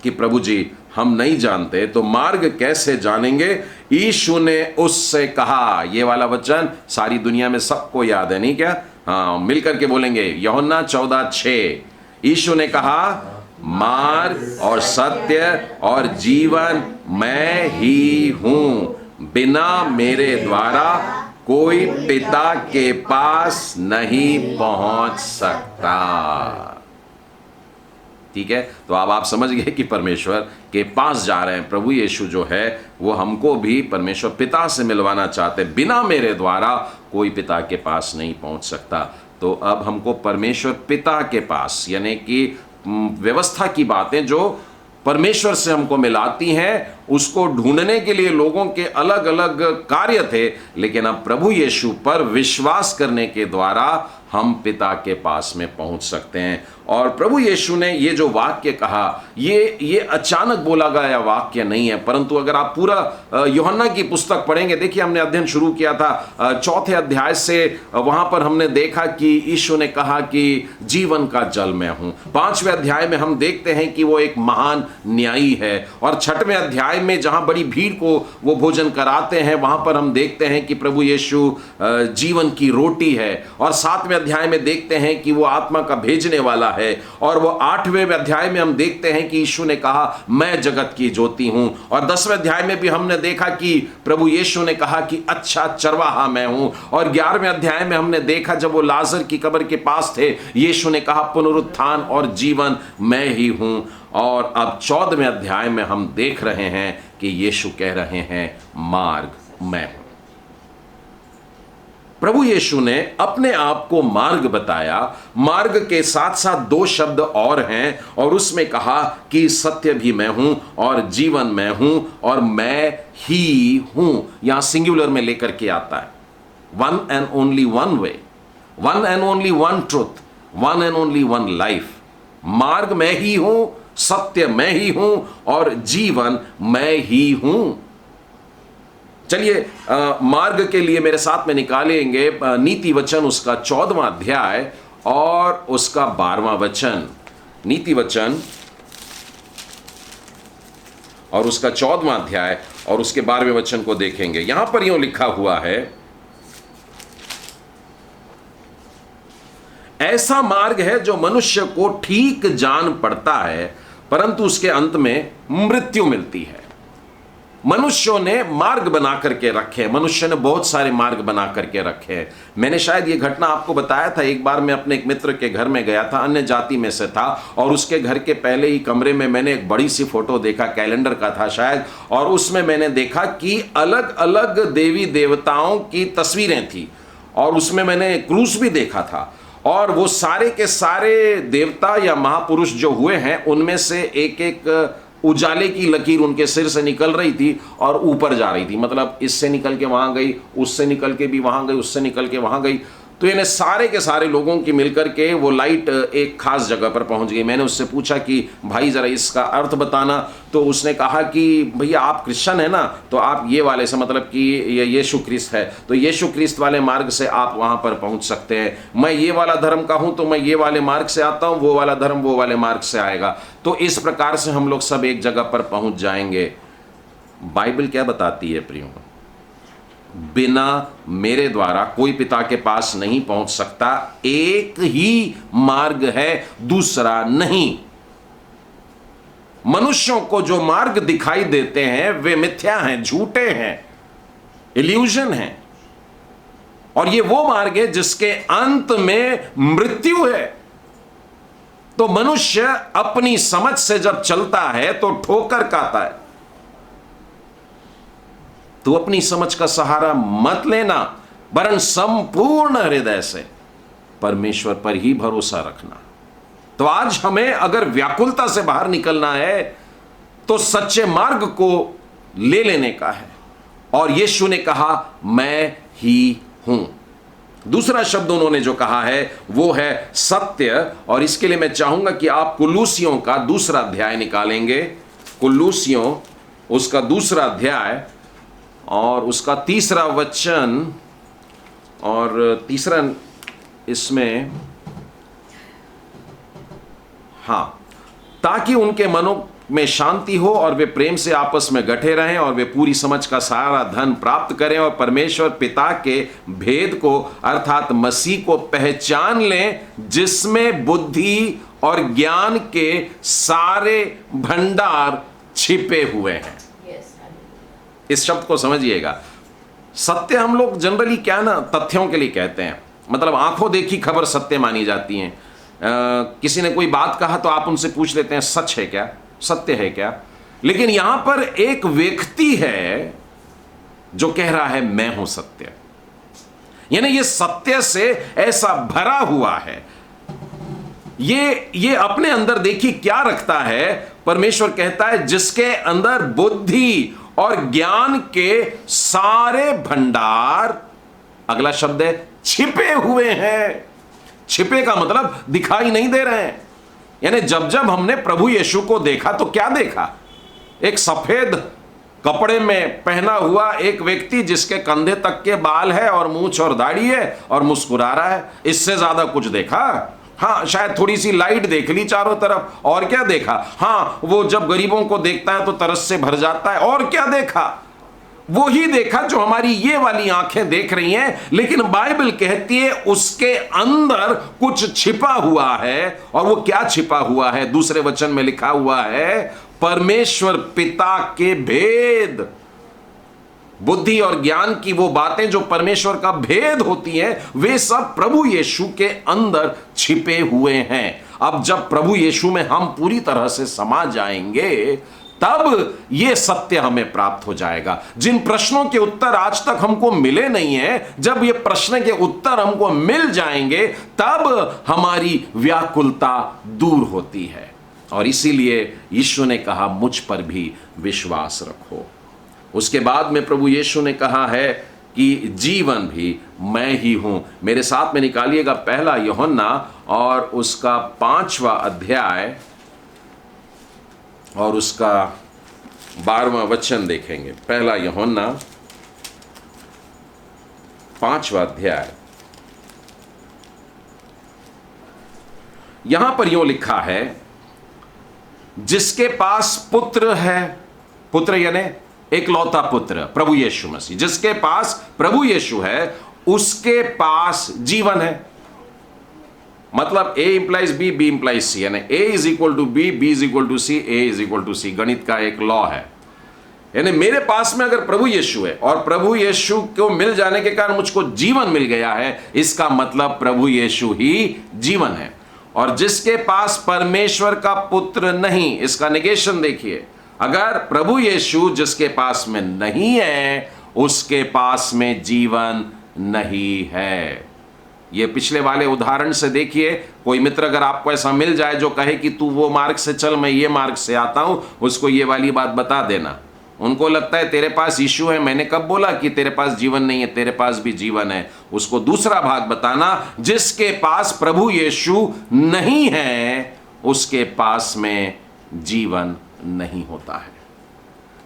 कि प्रभु जी हम नहीं जानते, तो मार्ग कैसे जानेंगे? यीशु ने उससे कहा, ये वाला वचन सारी दुनिया में सबको याद है, नहीं क्या? हाँ, मिलकर के बोलेंगे, यूहन्ना 14:6। यीशु ने कहा, मार्ग और सत्य और जीवन मैं ही हूं, बिना मेरे द्वारा कोई पिता के पास नहीं पहुंच सकता। ठीक है, तो अब आप समझ गए कि परमेश्वर के पास जा रहे हैं। प्रभु यीशु जो है वो हमको भी परमेश्वर पिता से मिलवाना चाहते, बिना मेरे द्वारा कोई पिता के पास नहीं पहुंच सकता। तो अब हमको परमेश्वर पिता के पास, यानी कि व्यवस्था की बातें जो परमेश्वर से हमको मिलाती हैं, उसको ढूंढने के लिए लोगों के अलग अलग कार्य थे, लेकिन अब प्रभु यीशु पर विश्वास करने के द्वारा हम पिता के पास में पहुंच सकते हैं। और प्रभु यीशु ने ये जो वाक्य कहा, ये अचानक बोला गया वाक्य नहीं है, परंतु अगर आप पूरा यूहन्ना की पुस्तक पढ़ेंगे, देखिए हमने अध्ययन शुरू किया था 4 अध्याय से, वहां पर हमने देखा कि यीशु ने कहा कि जीवन का जल मैं हूं। 5वें अध्याय में हम देखते हैं कि वो एक महान न्यायी है, और 6वें अध्याय में जहां बड़ी भीड़ को वो भोजन कराते हैं, वहां पर हम देखते हैं कि प्रभु यीशु जीवन की रोटी है। और 7वें अध्याय में देखते हैं कि वो आत्मा का भेजने वाला है। और वो 8वें अध्याय में हम देखते हैं कि यीशु ने कहा मैं जगत की ज्योति हूं। और 10वें अध्याय में भी हमने देखा कि प्रभु यीशु ने कहा कि अच्छा चरवाहा मैं हूं। और 11वें अध्याय में हमने देखा जब वो लाजर की कब्र के पास थे, यीशु ने कहा पुनरुत्थान और जीवन मैं ही हूं। और अब 14वें अध्याय में हम देख रहे हैं कि यीशु कह रहे हैं मार्ग मैं हूं। प्रभु यीशु ने अपने आप को मार्ग बताया। मार्ग के साथ साथ 2 शब्द और हैं, और उसमें कहा कि सत्य भी मैं हूं और जीवन मैं हूं और मैं ही हूं। यहां सिंगुलर में लेकर के आता है, one and only one way, one and only one truth, one and only one life. मार्ग मैं ही हूं, सत्य मैं ही हूं और जीवन मैं ही हूं। चलिए मार्ग के लिए मेरे साथ में निकालेंगे नीति वचन उसका 14वां अध्याय और उसका 12वां वचन। नीति वचन और उसका 14वां अध्याय और उसके 12वें वचन को देखेंगे। यहां पर यूं लिखा हुआ है, ऐसा मार्ग है जो मनुष्य को ठीक जान पड़ता है, परंतु उसके अंत में मृत्यु मिलती है। मनुष्यों ने मार्ग बना करके रखे, मनुष्य ने बहुत सारे मार्ग बना करके रखे। मैंने शायद ये घटना आपको बताया था, एक बार मैं अपने एक मित्र के घर में गया था, अन्य जाति में से था, और उसके घर के पहले ही कमरे में मैंने एक बड़ी सी फोटो देखा, कैलेंडर का था शायद, और उसमें मैंने देखा कि अलग अलग देवी देवताओं की तस्वीरें थी, और उसमें मैंने क्रूस भी देखा था। और वो सारे के सारे देवता या महापुरुष जो हुए हैं, उनमें से एक एक उजाले की लकीर उनके सिर से निकल रही थी और ऊपर जा रही थी, मतलब इससे निकल के वहां गई, उससे निकल के भी वहां गई, उससे निकल के वहां गई। तो इन्हें सारे के सारे लोगों की मिलकर के वो लाइट एक खास जगह पर पहुंच गई। मैंने उससे पूछा कि भाई जरा इसका अर्थ बताना, तो उसने कहा कि भैया आप क्रिश्चियन है ना, तो आप ये वाले से, मतलब कि ये यीशु ख्रिस्त है, तो यीशु ख्रिस्त वाले मार्ग से आप वहां पर पहुंच सकते हैं। मैं ये वाला धर्म का हूं तो मैं ये वाले मार्ग से आता हूं, वो वाला धर्म वो वाले मार्ग से आएगा। तो इस प्रकार से हम लोग सब एक जगह पर पहुंच जाएंगे। बाइबल क्या बताती है प्रियो? बिना मेरे द्वारा कोई पिता के पास नहीं पहुंच सकता, एक ही मार्ग है, दूसरा नहीं। मनुष्यों को जो मार्ग दिखाई देते हैं वे मिथ्या हैं, झूठे हैं, इल्यूजन हैं, और ये वो मार्ग है जिसके अंत में मृत्यु है। तो मनुष्य अपनी समझ से जब चलता है तो ठोकर खाता है। तू अपनी समझ का सहारा मत लेना, वरन संपूर्ण हृदय से परमेश्वर पर ही भरोसा रखना। तो आज हमें अगर व्याकुलता से बाहर निकलना है तो सच्चे मार्ग को ले लेने का है, और यीशु ने कहा मैं ही हूं। दूसरा शब्द उन्होंने जो कहा है वो है सत्य, और इसके लिए मैं चाहूंगा कि आप कुलूसियों का 2 अध्याय निकालेंगे। कुलूसियों उसका 2 अध्याय और उसका 3 वचन, और तीसरा इसमें, हाँ, ताकि उनके मनों में शांति हो और वे प्रेम से आपस में गठे रहें और वे पूरी समझ का सारा धन प्राप्त करें और परमेश्वर पिता के भेद को अर्थात मसीह को पहचान लें, जिसमें बुद्धि और ज्ञान के सारे भंडार छिपे हुए हैं। इस शब्द को समझिएगा। सत्य हम लोग जनरली क्या ना तथ्यों के लिए कहते हैं, मतलब आंखों देखी खबर सत्य मानी जाती हैं। किसी ने कोई बात कहा तो आप उनसे पूछ लेते हैं सच है क्या, सत्य है क्या। लेकिन यहां पर एक व्यक्ति है जो कह रहा है मैं हूं सत्य, यानी ये सत्य से ऐसा भरा हुआ है। ये अपने अंदर देखिए क्या रखता है। परमेश्वर कहता है जिसके अंदर बुद्धि और ज्ञान के सारे भंडार, अगला शब्द है छिपे हुए हैं। छिपे का मतलब दिखाई नहीं दे रहे हैं। यानी जब जब हमने प्रभु यीशु को देखा तो क्या देखा? एक सफेद कपड़े में पहना हुआ एक व्यक्ति जिसके कंधे तक के बाल है और मूंछ और दाढ़ी है और मुस्कुरा रहा है। इससे ज्यादा कुछ देखा? हाँ, शायद थोड़ी सी लाइट देख ली चारों तरफ, और क्या देखा? हाँ, वो जब गरीबों को देखता है तो तरस से भर जाता है, और क्या देखा? वो ही देखा जो हमारी ये वाली आंखें देख रही हैं। लेकिन बाइबल कहती है उसके अंदर कुछ छिपा हुआ है। और वो क्या छिपा हुआ है? दूसरे वचन में लिखा हुआ है परमेश्वर पिता के भेद। बुद्धि और ज्ञान की वो बातें जो परमेश्वर का भेद होती हैं, वे सब प्रभु यीशु के अंदर छिपे हुए हैं। अब जब प्रभु यीशु में हम पूरी तरह से समा जाएंगे, तब ये सत्य हमें प्राप्त हो जाएगा। जिन प्रश्नों के उत्तर आज तक हमको मिले नहीं हैं, जब ये प्रश्न के उत्तर हमको मिल जाएंगे, तब हमारी व्याकुलता दूर होती है। और इसीलिए यीशु ने कहा मुझ पर भी विश्वास रखो। उसके बाद में प्रभु यीशु ने कहा है कि जीवन भी मैं ही हूं। मेरे साथ में निकालिएगा पहला यूहन्ना और उसका 5वां अध्याय और उसका 12वां वचन देखेंगे। पहला यूहन्ना 5वां अध्याय, यहां पर यूं लिखा है जिसके पास पुत्र है, पुत्र यानी एकलौता पुत्र प्रभु यीशु मसीह, जिसके पास प्रभु यीशु है उसके पास जीवन है। मतलब A implies B, B implies C, यानी A is equal to B, B is equal to C, A is equal to C। गणित का एक लॉ है। यानी मेरे पास में अगर प्रभु यीशु है और प्रभु यीशु को मिल जाने के कारण मुझको जीवन मिल गया है, इसका मतलब प्रभु यीशु ही जीवन है। और जिसके पास परमेश्वर का पुत्र नहीं, इसका नेगेशन देखिए। अगर प्रभु यीशु जिसके पास में नहीं है, उसके पास में जीवन नहीं है। ये पिछले वाले उदाहरण से देखिए। कोई मित्र अगर आपको ऐसा मिल जाए जो कहे कि तू वो मार्ग से चल, मैं ये मार्ग से आता हूं, उसको ये वाली बात बता देना। उनको लगता है तेरे पास यीशु है, मैंने कब बोला कि तेरे पास जीवन नहीं है? तेरे पास भी जीवन है। उसको दूसरा भाग बताना, जिसके पास प्रभु यीशु नहीं है उसके पास में जीवन नहीं होता है।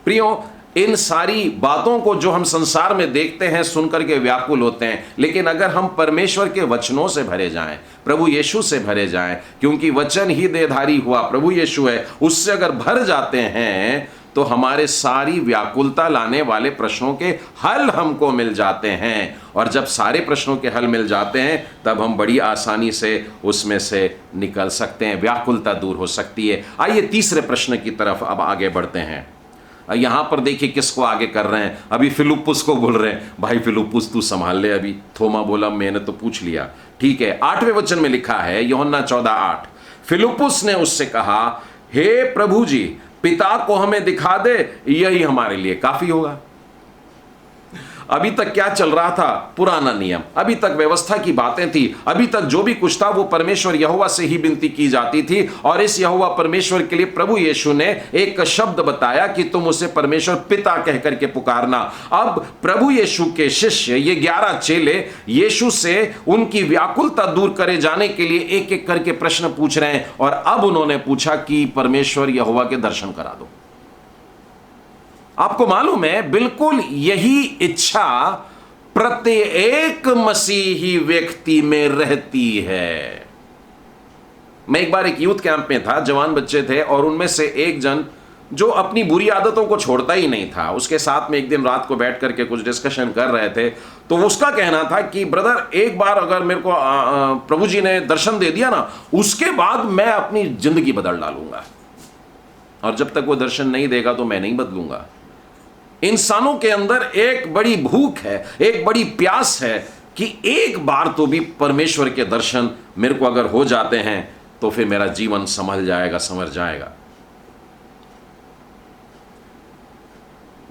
प्रियो, इन सारी बातों को जो हम संसार में देखते हैं सुनकर के व्याकुल होते हैं, लेकिन अगर हम परमेश्वर के वचनों से भरे जाएं, प्रभु यीशु से भरे जाएं, क्योंकि वचन ही देहधारी हुआ प्रभु यीशु है, उससे अगर भर जाते हैं तो हमारे सारी व्याकुलता लाने वाले प्रश्नों के हल हमको मिल जाते हैं। और जब सारे प्रश्नों के हल मिल जाते हैं, तब हम बड़ी आसानी से उसमें से निकल सकते हैं, व्याकुलता दूर हो सकती है। आइए तीसरे प्रश्न की तरफ अब आगे बढ़ते हैं। यहां पर देखिए किसको आगे कर रहे हैं। अभी फिलिप्पुस को बोल रहे हैं, भाई फिलिप्पुस तू संभाल ले। अभी थोमा बोला मैंने तो पूछ लिया, ठीक है। 8वें वचन में लिखा है, यूहन्ना 14:8, फिलिप्पुस ने उससे कहा, हे प्रभु जी, पिता को हमें दिखा दे, यही हमारे लिए काफी होगा। अभी तक क्या चल रहा था? पुराना नियम। अभी तक व्यवस्था की बातें थी। अभी तक जो भी कुछ था वो परमेश्वर यहोवा से ही विनती की जाती थी। और इस यहोवा परमेश्वर के लिए प्रभु यीशु ने एक शब्द बताया कि तुम उसे परमेश्वर पिता कह करके पुकारना। अब प्रभु यीशु के शिष्य, ये 11 चेले, यीशु से उनकी व्याकुलता दूर करे जाने के लिए एक एक करके प्रश्न पूछ रहे हैं। और अब उन्होंने पूछा कि परमेश्वर यहोवा के दर्शन करा दो। आपको मालूम है, बिल्कुल यही इच्छा प्रत्येक मसीही व्यक्ति में रहती है। मैं एक बार एक यूथ कैंप में था, जवान बच्चे थे, और उनमें से एक जन जो अपनी बुरी आदतों को छोड़ता ही नहीं था, उसके साथ में एक दिन रात को बैठ करके कुछ डिस्कशन कर रहे थे, तो उसका कहना था कि ब्रदर, एक बार अगर मेरे को प्रभु जी ने दर्शन दे दिया ना, उसके बाद मैं अपनी जिंदगी बदल डालूंगा, और जब तक वो दर्शन नहीं देगा तो मैं नहीं बदलूंगा। इंसानों के अंदर एक बड़ी भूख है, एक बड़ी प्यास है कि एक बार तो भी परमेश्वर के दर्शन मेरे को अगर हो जाते हैं तो फिर मेरा जीवन संभल जाएगा, संवर जाएगा।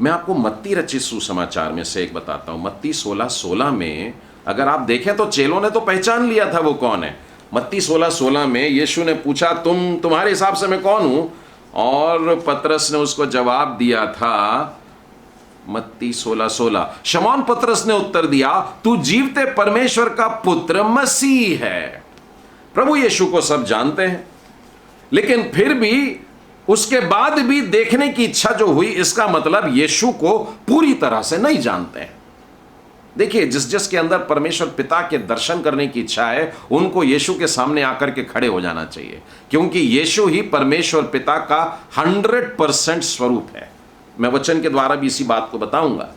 मैं आपको मत्ती रचित सुसमाचार में से एक बताता हूं। मत्ती 16:16 में अगर आप देखें तो चेलों ने तो पहचान लिया था वो कौन है। मत्ती 16:16 में यीशु ने पूछा, तुम्हारे हिसाब से मैं कौन हूं? और पतरस ने उसको जवाब दिया था, मत्ती 16:16, शमौन पतरस ने उत्तर दिया, तू जीवते परमेश्वर का पुत्र मसीह है। प्रभु यीशु को सब जानते हैं, लेकिन फिर भी उसके बाद भी देखने की इच्छा जो हुई, इसका मतलब यीशु को पूरी तरह से नहीं जानते हैं। देखिए, जिस के अंदर परमेश्वर पिता के दर्शन करने की इच्छा है, उनको यीशु के सामने आकर के खड़े हो जाना चाहिए, क्योंकि यीशु ही परमेश्वर पिता का 100% स्वरूप है। मैं वचन के द्वारा भी इसी बात को बताऊंगा।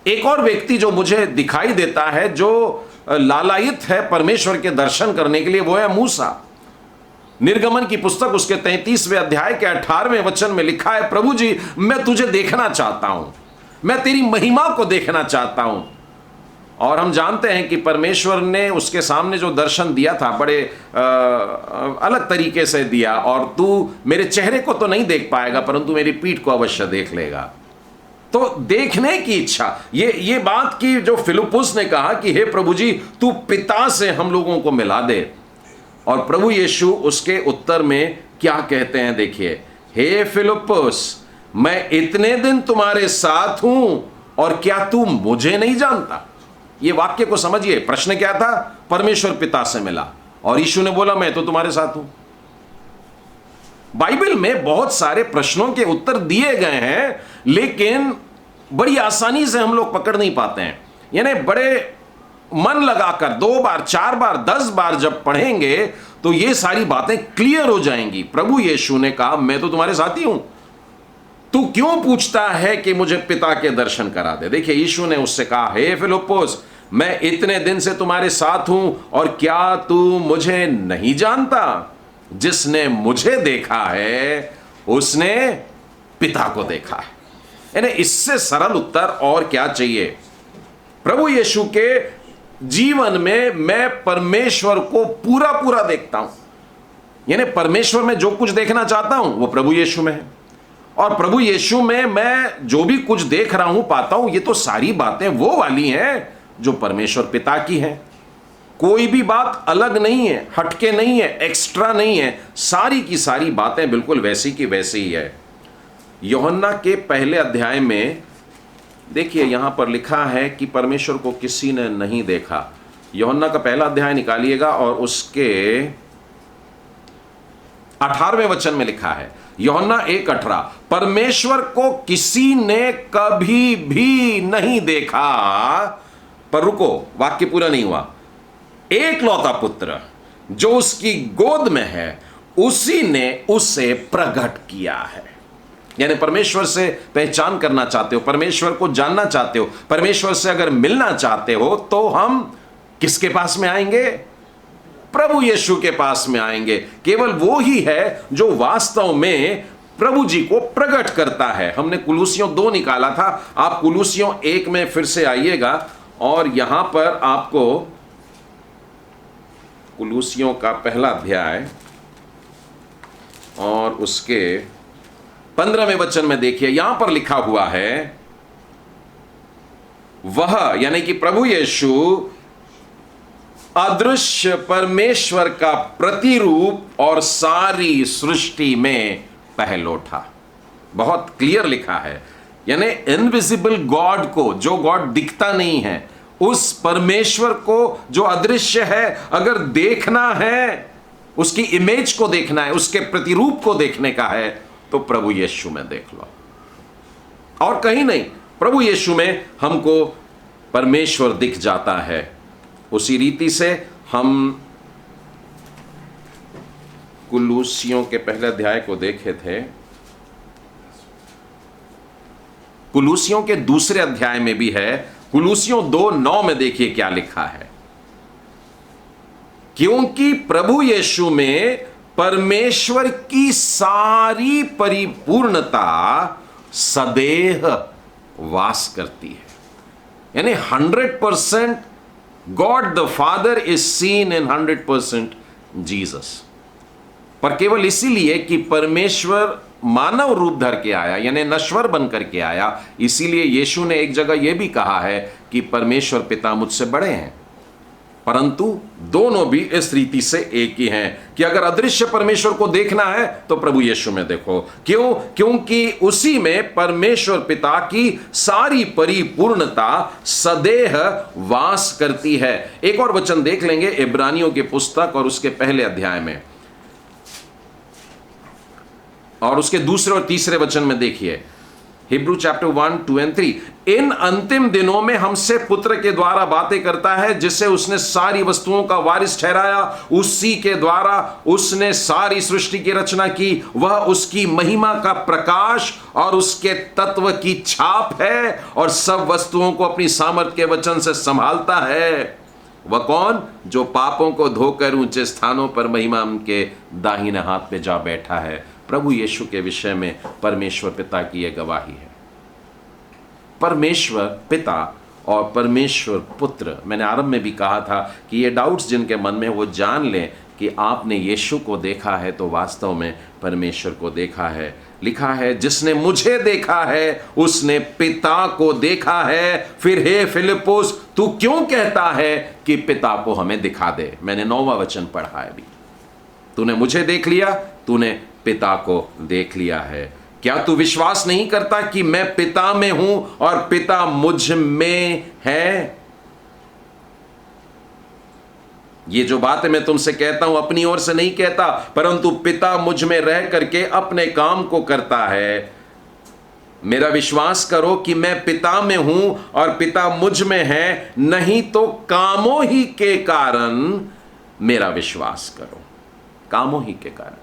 एक और व्यक्ति जो मुझे दिखाई देता है, जो लालायित है परमेश्वर के दर्शन करने के लिए, वो है मूसा। निर्गमन की पुस्तक उसके 33वें अध्याय के 18वें वचन में लिखा है, प्रभु जी, मैं तुझे देखना चाहता हूं, मैं तेरी महिमा को देखना चाहता हूं। और हम जानते हैं कि परमेश्वर ने उसके सामने जो दर्शन दिया था, बड़े अलग तरीके से दिया, और तू मेरे चेहरे को तो नहीं देख पाएगा, परंतु मेरी पीठ को अवश्य देख लेगा। तो देखने की इच्छा, ये बात की जो फिलिप्पुस ने कहा कि हे प्रभु जी, तू पिता से हम लोगों को मिला दे। और प्रभु यीशु उसके उत्तर में क्या कहते हैं, देखिए, हे फिलिप्पुस, मैं इतने दिन तुम्हारे साथ हूं और क्या तू मुझे नहीं जानता? ये वाक्य को समझिए। प्रश्न क्या था? परमेश्वर पिता से मिला, और यीशु ने बोला, मैं तो तुम्हारे साथ हूं। बाइबल में बहुत सारे प्रश्नों के उत्तर दिए गए हैं, लेकिन बड़ी आसानी से हम लोग पकड़ नहीं पाते हैं। यानी बड़े मन लगाकर 2 बार, 4 बार, 10 बार जब पढ़ेंगे तो ये सारी बातें क्लियर हो जाएंगी। प्रभु यीशु ने कहा, मैं तो तुम्हारे साथ ही हूं, तू क्यों पूछता है कि मुझे पिता के दर्शन करा दे? देखिए, यीशु ने उससे कहा, हे फिलिप्पुस, मैं इतने दिन से तुम्हारे साथ हूं और क्या तू मुझे नहीं जानता? जिसने मुझे देखा है उसने पिता को देखा है। यानी इससे सरल उत्तर और क्या चाहिए? प्रभु यीशु के जीवन में मैं परमेश्वर को पूरा पूरा देखता हूं। यानी परमेश्वर में जो कुछ देखना चाहता हूं वो प्रभु यीशु में है, और प्रभु यीशु में मैं जो भी कुछ देख रहा हूं, पाता हूं, ये तो सारी बातें वो वाली हैं जो परमेश्वर पिता की हैं। कोई भी बात अलग नहीं है, हटके नहीं है, एक्स्ट्रा नहीं है, सारी की सारी बातें बिल्कुल वैसी की वैसी ही है। यूहन्ना के पहले अध्याय में देखिए, यहां पर लिखा है कि परमेश्वर को किसी ने नहीं देखा। यूहन्ना का पहला अध्याय निकालिएगा और उसके 18वें वचन में लिखा है, यूहन्ना 1:18, परमेश्वर को किसी ने कभी भी नहीं देखा। पर रुको, वाक्य पूरा नहीं हुआ। एकलौता पुत्र जो उसकी गोद में है, उसी ने उसे प्रकट किया है। यानी परमेश्वर से पहचान करना चाहते हो, परमेश्वर को जानना चाहते हो, परमेश्वर से अगर मिलना चाहते हो, तो हम किसके पास में आएंगे? प्रभु यीशु के पास में आएंगे। केवल वो ही है जो वास्तव में प्रभु जी को प्रकट करता है। हमने कुलूसियों 2 निकाला था, आप कुलूसियों 1 में फिर से आइएगा, और यहां पर आपको कुलूसियों का पहला अध्याय और उसके 15वें वचन में देखिए, यहां पर लिखा हुआ है, वह यानी कि प्रभु यीशु अदृश्य परमेश्वर का प्रतिरूप और सारी सृष्टि में पहलोठा। बहुत क्लियर लिखा है। यानी इनविजिबल गॉड को, जो गॉड दिखता नहीं है, उस परमेश्वर को जो अदृश्य है, अगर देखना है, उसकी इमेज को देखना है, उसके प्रतिरूप को देखने का है, तो प्रभु यीशु में देख लो, और कहीं नहीं। प्रभु यीशु में हमको परमेश्वर दिख जाता है। उसी रीति से हम कुलूसियों के पहले अध्याय को देखे थे, कुलूसियों के दूसरे अध्याय में भी है, कुलूसियों 2:9 में देखिए क्या लिखा है, क्योंकि प्रभु यीशु में परमेश्वर की सारी परिपूर्णता सदैव वास करती है। यानी 100% God the father is seen in 100% Jesus. पर केवल इसीलिए कि परमेश्वर मानव रूप धर के आया, यानी नश्वर बन करके आया, इसीलिए यीशु ने एक जगह यह भी कहा है कि परमेश्वर पिता मुझसे बड़े हैं। परंतु दोनों भी इस रीति से एक ही हैं कि अगर अदृश्य परमेश्वर को देखना है तो प्रभु यीशु में देखो। क्यों? क्योंकि उसी में परमेश्वर पिता की सारी परिपूर्णता सदैव वास करती है। एक और वचन देख लेंगे इब्रानियों की पुस्तक और उसके पहले अध्याय में, और उसके दूसरे और तीसरे वचन में देखिए, हिब्रू चैप्टर 1, 2 और 3। इन अंतिम दिनों में हमसे पुत्र के द्वारा बातें करता है, जिसे उसने सारी वस्तुओं का वारिस ठहराया, उसी के द्वारा उसने सारी सृष्टि की रचना की। वह उसकी महिमा का प्रकाश और उसके तत्व की छाप है, और सब वस्तुओं को अपनी सामर्थ्य के वचन से संभालता है। वह कौन? जो पापों को धोकर ऊंचे स्थानों पर महिमा के दाहिने हाथ पे जा बैठा है। प्रभु यीशु के विषय में परमेश्वर पिता की यह गवाही है। परमेश्वर पिता और परमेश्वर पुत्र, मैंने आरंभ में भी कहा था कि ये डाउट्स जिनके मन में, वो जान लें कि आपने यीशु को देखा है तो वास्तव में परमेश्वर को देखा है। लिखा है, जिसने मुझे देखा है उसने पिता को देखा है। फिर हे फिलिप्पुस, तू क्यों कहता है कि पिता को हमें दिखा दे? मैंने 9वां वचन पढ़ा है अभी। तूने मुझे देख लिया, तूने पिता को देख लिया है। क्या तू विश्वास नहीं करता कि मैं पिता में हूं और पिता मुझ में है? ये जो बातें मैं तुमसे कहता हूं अपनी ओर से नहीं कहता, परंतु पिता मुझ में रह करके अपने काम को करता है। मेरा विश्वास करो कि मैं पिता में हूं और पिता मुझ में है, नहीं तो कामों ही के कारण मेरा विश्वास करो। कामों ही के कारण।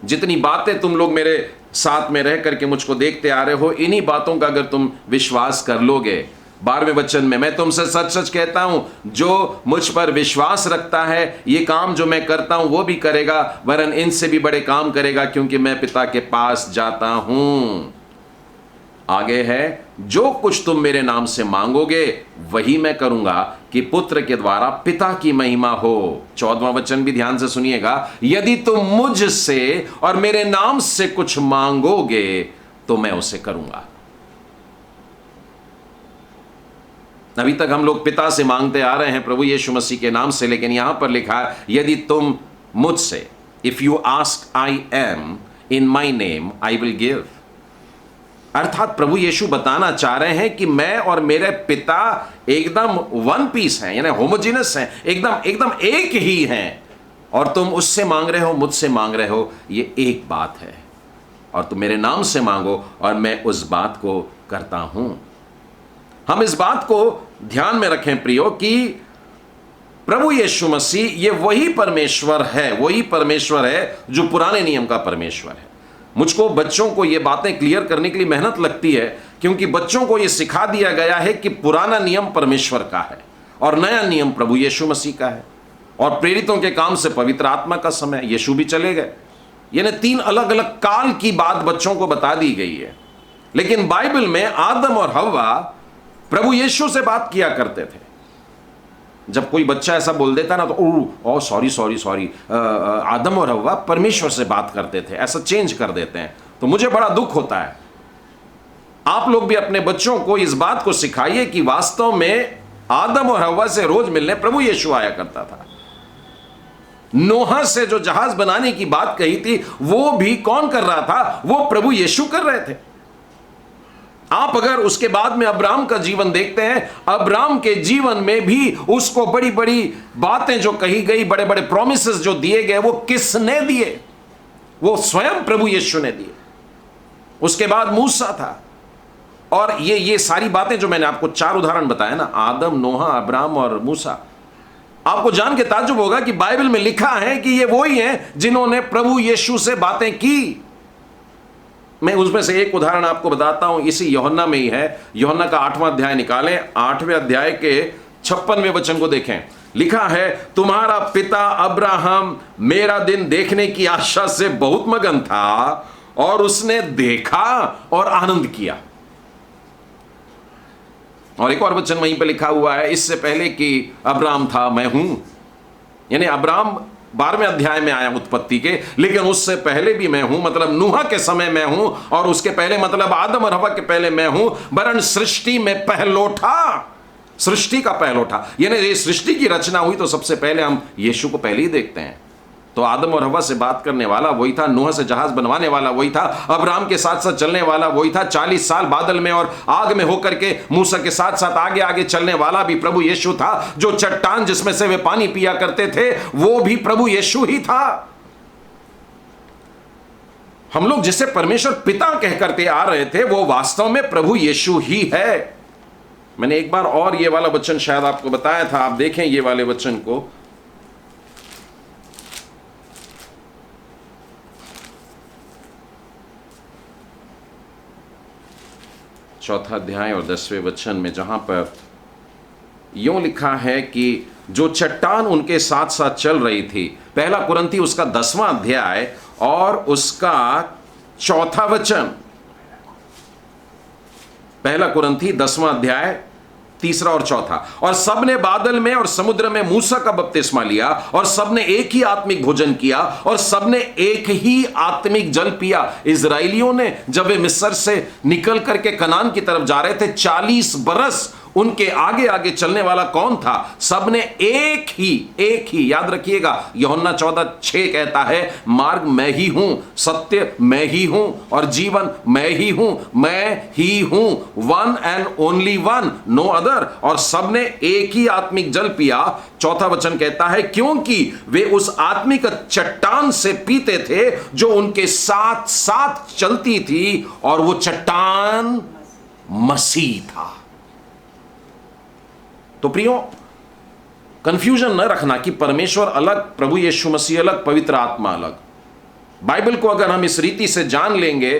जितनी बातें तुम लोग मेरे साथ में रह करके मुझको देखते आ रहे हो, इन्हीं बातों का अगर तुम विश्वास कर लोगे, 12वें वचन में, मैं तुमसे सच सच कहता हूं, जो मुझ पर विश्वास रखता है ये काम जो मैं करता हूं वो भी करेगा, वरन इनसे भी बड़े काम करेगा, क्योंकि मैं पिता के पास जाता हूं। आगे है, जो कुछ तुम मेरे नाम से मांगोगे वही मैं करूंगा, कि पुत्र के द्वारा पिता की महिमा हो। 14वां वचन भी ध्यान से सुनिएगा, यदि तुम मुझसे और मेरे नाम से कुछ मांगोगे तो मैं उसे करूंगा। अभी तक हम लोग पिता से मांगते आ रहे हैं प्रभु यीशु मसीह के नाम से, लेकिन यहां पर लिखा है, यदि तुम मुझसे, if you ask I am in my name I will give. अर्थात प्रभु यीशु बताना चाह रहे हैं कि मैं और मेरे पिता एकदम वन पीस हैं, यानी होमोजीनस हैं, एकदम एक ही हैं। और तुम उससे मांग रहे हो, मुझसे मांग रहे हो, ये एक बात है। और तुम मेरे नाम से मांगो और मैं उस बात को करता हूं। हम इस बात को ध्यान में रखें प्रियो, कि प्रभु यीशु मसीह ये वही परमेश्वर है जो पुराने नियम का परमेश्वर है। मुझको बच्चों को ये बातें क्लियर करने के लिए मेहनत लगती है, क्योंकि बच्चों को ये सिखा दिया गया है कि पुराना नियम परमेश्वर का है और नया नियम प्रभु यीशु मसीह का है। और प्रेरितों के काम से पवित्र आत्मा का समय, यीशु भी चले गए। यानी 3 अलग अलग काल की बात बच्चों को बता दी गई है। लेकिन बाइबल में आदम और हव्वा प्रभु यीशु से बात किया करते थे। जब कोई बच्चा ऐसा बोल देता ना तो सॉरी आदम और हव्वा परमेश्वर से बात करते थे, ऐसा चेंज कर देते हैं, तो मुझे बड़ा दुख होता है। आप लोग भी अपने बच्चों को इस बात को सिखाइए कि वास्तव में आदम और हव्वा से रोज मिलने प्रभु यीशु आया करता था। नोहा से जो जहाज बनाने की बात कही थी वो भी कौन कर रहा था? वो प्रभु यीशु कर रहे थे। आप अगर उसके बाद में अब्राहम का जीवन देखते हैं, अब्राहम के जीवन में भी उसको बड़ी बड़ी बातें जो कही गई, बड़े बड़े प्रॉमिसेस जो दिए गए, वो किसने दिए? वो स्वयं प्रभु यीशु ने दिए। उसके बाद मूसा था, और ये सारी बातें जो मैंने आपको 4 उदाहरण बताए ना, आदम, नोहा, अब्राहम और मूसा, आपको जान के ताज्जुब होगा कि बाइबल में लिखा है कि ये वही हैं जिन्होंने प्रभु यीशु से बातें की। मैं उसमें से एक उदाहरण आपको बताता हूं, इसी यूहन्ना में ही है। यूहन्ना का 8वां अध्याय निकालें, 8वें अध्याय के 56वें वचन को देखें। लिखा है, तुम्हारा पिता अब्राहम मेरा दिन देखने की आशा से बहुत मगन था और उसने देखा और आनंद किया। और एक और वचन वहीं पे लिखा हुआ है, इससे पहले कि अब्राहम था मैं हूं। यानी अब्राहम 12वें अध्याय में आया उत्पत्ति के, लेकिन उससे पहले भी मैं हूं, मतलब नूह के समय मैं हूं, और उसके पहले मतलब आदम और हवा के पहले मैं हूं, वरन सृष्टि में पहलोठा, सृष्टि का पहलोठा। यानी ये सृष्टि की रचना हुई तो सबसे पहले हम यीशु को पहले ही देखते हैं। तो आदम और हवा से बात करने वाला वही था, नूह से जहाज बनवाने वाला वही था, अब्राहम के साथ साथ चलने वाला वही था, 40 साल बादल में और आग में होकर के मूसा के साथ साथ आगे आगे चलने वाला भी प्रभु यीशु था। जो चट्टान जिसमें से वे पानी पिया करते थे वो भी प्रभु यीशु ही था। हम लोग जिसे परमेश्वर पिता कह करते आ रहे थे वो वास्तव में प्रभु यीशु ही है। मैंने एक बार और ये वाला वचन शायद आपको बताया था, आप देखें ये वाले वचन को, चौथा अध्याय और 10वें वचन में, जहां पर यूं लिखा है कि जो चट्टान उनके साथ साथ चल रही थी, पहला कुरिन्थी उसका 10वां अध्याय और उसका 4था वचन, पहला कुरिन्थी 10वां अध्याय 3 और 4, और सबने बादल में और समुद्र में मूसा का बपतिस्मा लिया और सबने एक ही आत्मिक भोजन किया और सबने एक ही आत्मिक जल पिया। इजराइलियों ने जब वे मिस्र से निकल करके कनान की तरफ जा रहे थे, 40 बरस उनके आगे आगे चलने वाला कौन था? सबने एक ही, याद रखिएगा, यूहन्ना 14:6 कहता है, मार्ग मैं ही हूं, सत्य मैं ही हूं और जीवन मैं ही हूं, मैं ही हूं, one and only one, no other. और सबने एक ही आत्मिक जल पिया। चौथा वचन कहता है, क्योंकि वे उस आत्मिक चट्टान से पीते थे जो उनके साथ साथ चलती थी, और वो चट्टान मसीह था। तो प्रियो, कंफ्यूजन न रखना कि परमेश्वर अलग, प्रभु यीशु मसीह अलग, पवित्र आत्मा अलग। बाइबल को अगर हम इस रीति से जान लेंगे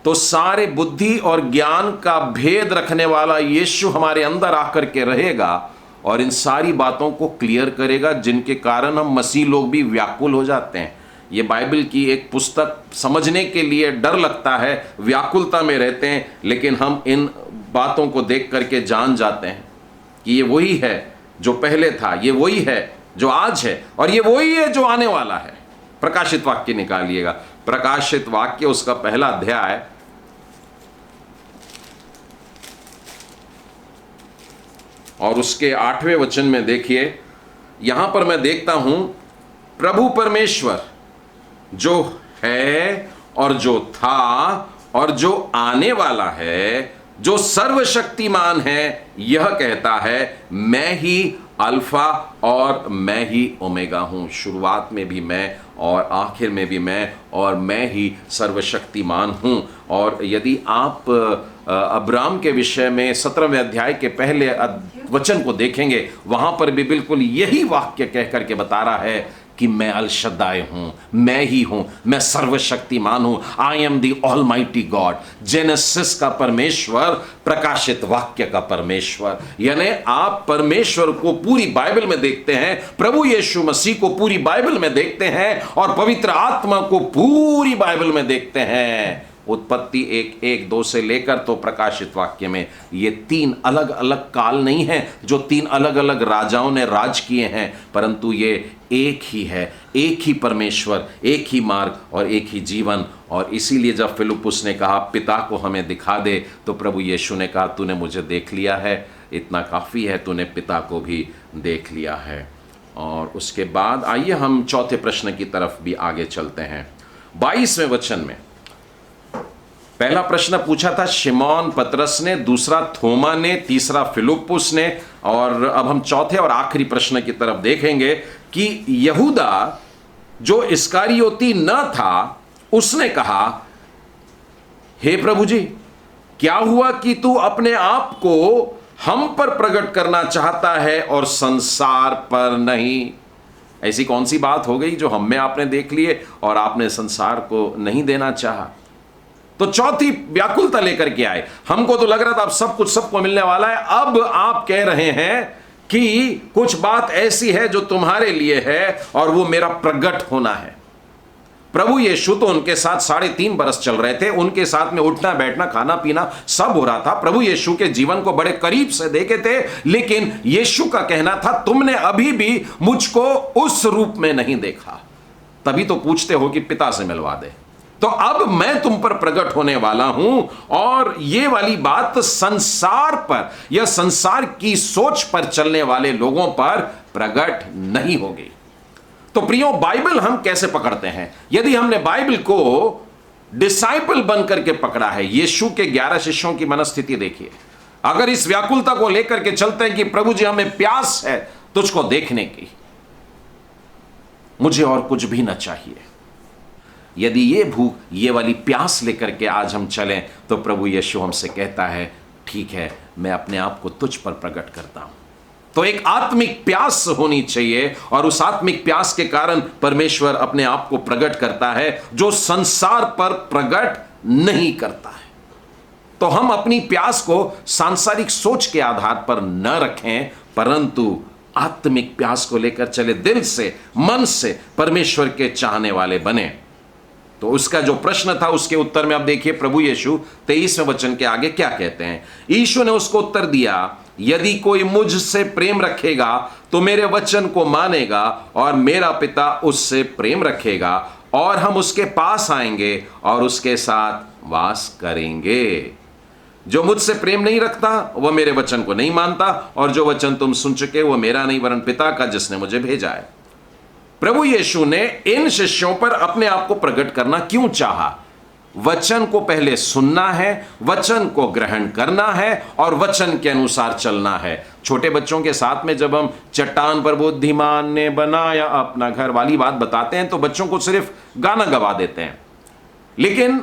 तो सारे बुद्धि और ज्ञान का भेद रखने वाला यीशु हमारे अंदर आकर के रहेगा और इन सारी बातों को क्लियर करेगा, जिनके कारण हम मसीह लोग भी व्याकुल हो जाते हैं। ये बाइबल की एक पुस्तक समझने के लिए डर लगता है, व्याकुलता में रहते हैं, लेकिन हम इन बातों को देख करके जान जाते हैं कि ये वही है जो पहले था, ये वही है जो आज है, और ये वही है जो आने वाला है। प्रकाशित वाक्य निकालिएगा, प्रकाशित वाक्य उसका पहला अध्याय और उसके 8वें वचन में देखिए, यहां पर मैं देखता हूं, प्रभु परमेश्वर जो है और जो था और जो आने वाला है, जो सर्वशक्तिमान है, यह कहता है, मैं ही अल्फा और मैं ही ओमेगा हूं, शुरुआत में भी मैं और आखिर में भी मैं, और मैं ही सर्वशक्तिमान हूं। और यदि आप अब्राम के विषय में 17वें अध्याय के पहले वचन को देखेंगे, वहां पर भी बिल्कुल यही वाक्य कह करके बता रहा है कि मैं अल शद्दाई हूं, मैं ही हूं, मैं सर्वशक्तिमान हूं, I am the almighty God. Genesis का परमेश्वर, प्रकाशित वाक्य का परमेश्वर। यानी आप परमेश्वर को पूरी बाइबल में देखते हैं, प्रभु यीशु मसीह को पूरी बाइबल में देखते हैं, और पवित्र आत्मा को पूरी बाइबल में देखते हैं। उत्पत्ति 1:1-2 से लेकर तो प्रकाशित वाक्य में ये 3 अलग अलग काल नहीं हैं जो 3 अलग अलग राजाओं ने राज किए हैं, परंतु ये एक ही है, एक ही परमेश्वर, एक ही मार्ग और एक ही जीवन। और इसीलिए जब फिलिप्पुस ने कहा पिता को हमें दिखा दे, तो प्रभु यीशु ने कहा तूने मुझे देख लिया है, इतना काफ़ी है, तूने पिता को भी देख लिया है। और उसके बाद आइए हम चौथे प्रश्न की तरफ भी आगे चलते हैं। 22वें वचन में पहला प्रश्न पूछा था शिमोन पतरस ने, दूसरा थोमा ने, तीसरा फिलिप्पुस ने, और अब हम चौथे और आखिरी प्रश्न की तरफ देखेंगे कि यहूदा जो इस्कारियोती न था, उसने कहा, हे प्रभु जी, क्या हुआ कि तू अपने आप को हम पर प्रकट करना चाहता है और संसार पर नहीं। ऐसी कौन सी बात हो गई जो हम में आपने देख लिए और आपने संसार को नहीं देना चाहा? तो चौथी व्याकुलता लेकर के आए। हमको तो लग रहा था अब सब कुछ सबको मिलने वाला है, अब आप कह रहे हैं कि कुछ बात ऐसी है जो तुम्हारे लिए है और वो मेरा प्रकट होना है। प्रभु यीशु तो उनके साथ 3.5 बरस चल रहे थे, उनके साथ में उठना बैठना खाना पीना सब हो रहा था। प्रभु यीशु के जीवन को बड़े करीब से देखे थे, लेकिन यीशु का कहना था तुमने अभी भी मुझको उस रूप में नहीं देखा। तभी तो पूछते हो कि पिता से मिलवा दे। तो अब मैं तुम पर प्रकट होने वाला हूं और ये वाली बात संसार पर या संसार की सोच पर चलने वाले लोगों पर प्रकट नहीं होगी। तो प्रियो, बाइबल हम कैसे पकड़ते हैं? यदि हमने बाइबल को डिसाइपल बन करके पकड़ा है, यीशु के 11 शिष्यों की मनस्थिति देखिए। अगर इस व्याकुलता को लेकर के चलते हैं कि प्रभु जी हमें प्यास है तुझको देखने की, मुझे और कुछ भी ना चाहिए, यदि ये भूख ये वाली प्यास लेकर के आज हम चलें, तो प्रभु यीशु हमसे कहता है ठीक है, मैं अपने आप को तुझ पर प्रकट करता हूं। तो एक आत्मिक प्यास होनी चाहिए और उस आत्मिक प्यास के कारण परमेश्वर अपने आप को प्रकट करता है जो संसार पर प्रकट नहीं करता है। तो हम अपनी प्यास को सांसारिक सोच के आधार पर न रखें, परंतु आत्मिक प्यास को लेकर चले, दिल से मन से परमेश्वर के चाहने वाले बने। तो उसका जो प्रश्न था उसके उत्तर में अब देखिए प्रभु यीशु 23वें वचन के आगे क्या कहते हैं। यीशु ने उसको उत्तर दिया, यदि कोई मुझसे प्रेम रखेगा तो मेरे वचन को मानेगा और मेरा पिता उससे प्रेम रखेगा और हम उसके पास आएंगे और उसके साथ वास करेंगे। जो मुझसे प्रेम नहीं रखता वह मेरे वचन को नहीं मानता और जो वचन तुम सुन चुके वह मेरा नहीं वरन पिता का जिसने मुझे भेजा है। प्रभु यीशु ने इन शिष्यों पर अपने आप को प्रकट करना क्यों चाहा? वचन को पहले सुनना है, वचन को ग्रहण करना है और वचन के अनुसार चलना है। छोटे बच्चों के साथ में जब हम चट्टान पर बुद्धिमान ने बनाया अपना घर वाली बात बताते हैं तो बच्चों को सिर्फ गाना गवा देते हैं, लेकिन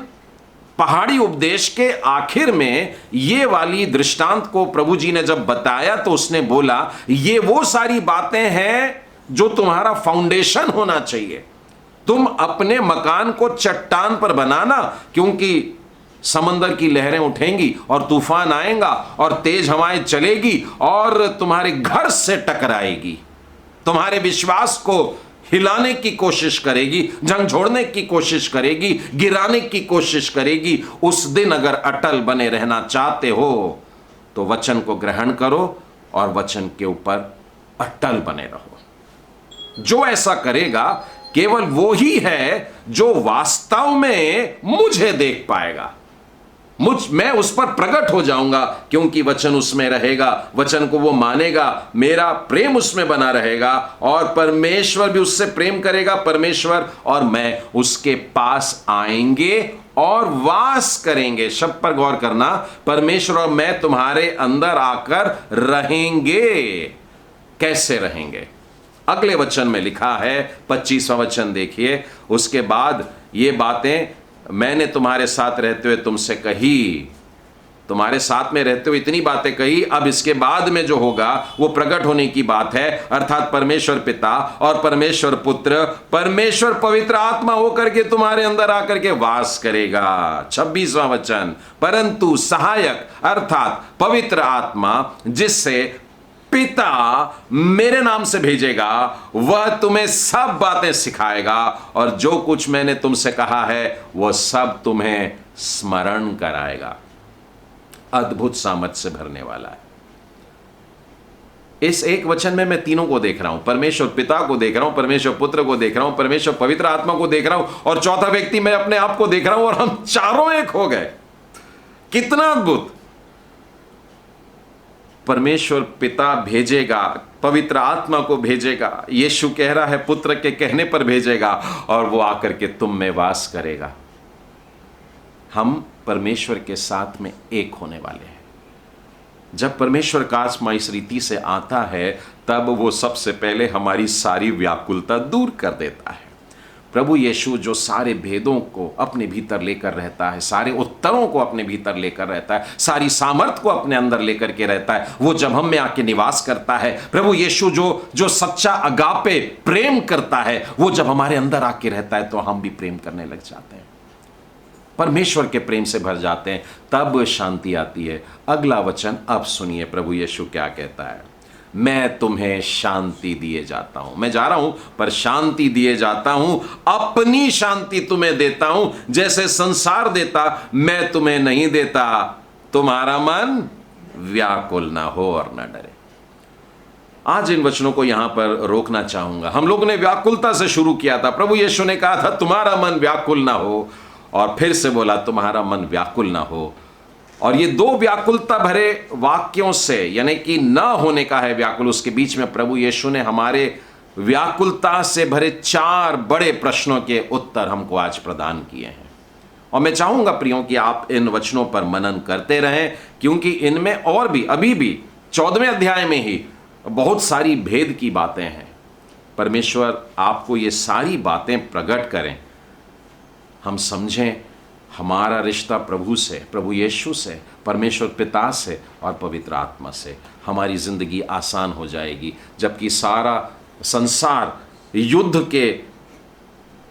पहाड़ी उपदेश के आखिर में ये वाली दृष्टांत को प्रभु जी ने जब बताया तो उसने बोला ये वो सारी बातें हैं जो तुम्हारा फाउंडेशन होना चाहिए। तुम अपने मकान को चट्टान पर बनाना, क्योंकि समंदर की लहरें उठेंगी और तूफान आएगा और तेज हवाएं चलेगी और तुम्हारे घर से टकराएगी, तुम्हारे विश्वास को हिलाने की कोशिश करेगी, झंझोड़ने की कोशिश करेगी, गिराने की कोशिश करेगी। उस दिन अगर अटल बने रहना चाहते हो तो वचन को ग्रहण करो और वचन के ऊपर अटल बने रहो। जो ऐसा करेगा केवल वो ही है जो वास्तव में मुझे देख पाएगा। मैं उस पर प्रकट हो जाऊंगा क्योंकि वचन उसमें रहेगा, वचन को वो मानेगा, मेरा प्रेम उसमें बना रहेगा और परमेश्वर भी उससे प्रेम करेगा। परमेश्वर और मैं उसके पास आएंगे और वास करेंगे। शब्द पर गौर करना, परमेश्वर और मैं तुम्हारे अंदर आकर रहेंगे। कैसे रहेंगे? अगले वचन में लिखा है, 25वां वचन देखिए, उसके बाद ये बातें मैंने तुम्हारे साथ रहते हुए तुमसे कही। तुम्हारे साथ में रहते हुए इतनी बातें कही, अब इसके बाद में जो होगा वो प्रकट होने की बात है, अर्थात परमेश्वर पिता और परमेश्वर पुत्र, परमेश्वर पवित्र आत्मा होकर के तुम्हारे अंदर आकर के वास करेगा। 26वां वचन, परंतु सहायक अर्थात पवित्र आत्मा जिससे पिता मेरे नाम से भेजेगा वह तुम्हें सब बातें सिखाएगा और जो कुछ मैंने तुमसे कहा है वह सब तुम्हें स्मरण कराएगा। अद्भुत सामर्थ से भरने वाला है। इस एक वचन में मैं तीनों को देख रहा हूं, परमेश्वर पिता को देख रहा हूं, परमेश्वर पुत्र को देख रहा हूं, परमेश्वर पवित्र आत्मा को देख रहा हूं और चौथा व्यक्ति मैं अपने आप को देख रहा हूं और हम चारों एक हो गए। कितना अद्भुत! परमेश्वर पिता भेजेगा, पवित्र आत्मा को भेजेगा, यीशु कह रहा है पुत्र के कहने पर भेजेगा और वो आकर के तुम में वास करेगा। हम परमेश्वर के साथ में एक होने वाले हैं। जब परमेश्वर का आत्मा इस रीति से आता है तब वो सबसे पहले हमारी सारी व्याकुलता दूर कर देता है। प्रभु यीशु जो सारे भेदों को अपने भीतर लेकर रहता है, सारे उत्तरों को अपने भीतर लेकर रहता है, सारी सामर्थ को अपने अंदर लेकर के रहता है, वो जब हम में आके निवास करता है, प्रभु यीशु जो सच्चा अगापे प्रेम करता है, वो जब हमारे अंदर आके रहता है तो हम भी प्रेम करने लग जाते हैं, परमेश्वर के प्रेम से भर जाते हैं, तब शांति आती है। अगला वचन अब सुनिए, प्रभु यीशु क्या कहता है, मैं तुम्हें शांति दिए जाता हूं, मैं जा रहा हूं पर शांति दिए जाता हूं, अपनी शांति तुम्हें देता हूं, जैसे संसार देता मैं तुम्हें नहीं देता, तुम्हारा मन व्याकुल ना हो और ना डरे। आज इन वचनों को यहां पर रोकना चाहूंगा। हम लोगों ने व्याकुलता से शुरू किया था, प्रभु यीशु ने कहा था तुम्हारा मन व्याकुल ना हो, और फिर से बोला तुम्हारा मन व्याकुल ना हो। और ये दो व्याकुलता भरे वाक्यों से, यानी कि न होने का है व्याकुल, उसके बीच में प्रभु यीशु ने हमारे व्याकुलता से भरे 4 बड़े प्रश्नों के उत्तर हमको आज प्रदान किए हैं। और मैं चाहूंगा प्रियों कि आप इन वचनों पर मनन करते रहें, क्योंकि इनमें और भी अभी भी 14वें अध्याय में ही बहुत सारी भेद की बातें हैं। परमेश्वर आपको ये सारी बातें प्रकट करें, हम समझें हमारा रिश्ता प्रभु से, प्रभु यीशु से, परमेश्वर पिता से और पवित्र आत्मा से, हमारी ज़िंदगी आसान हो जाएगी। जबकि सारा संसार युद्ध के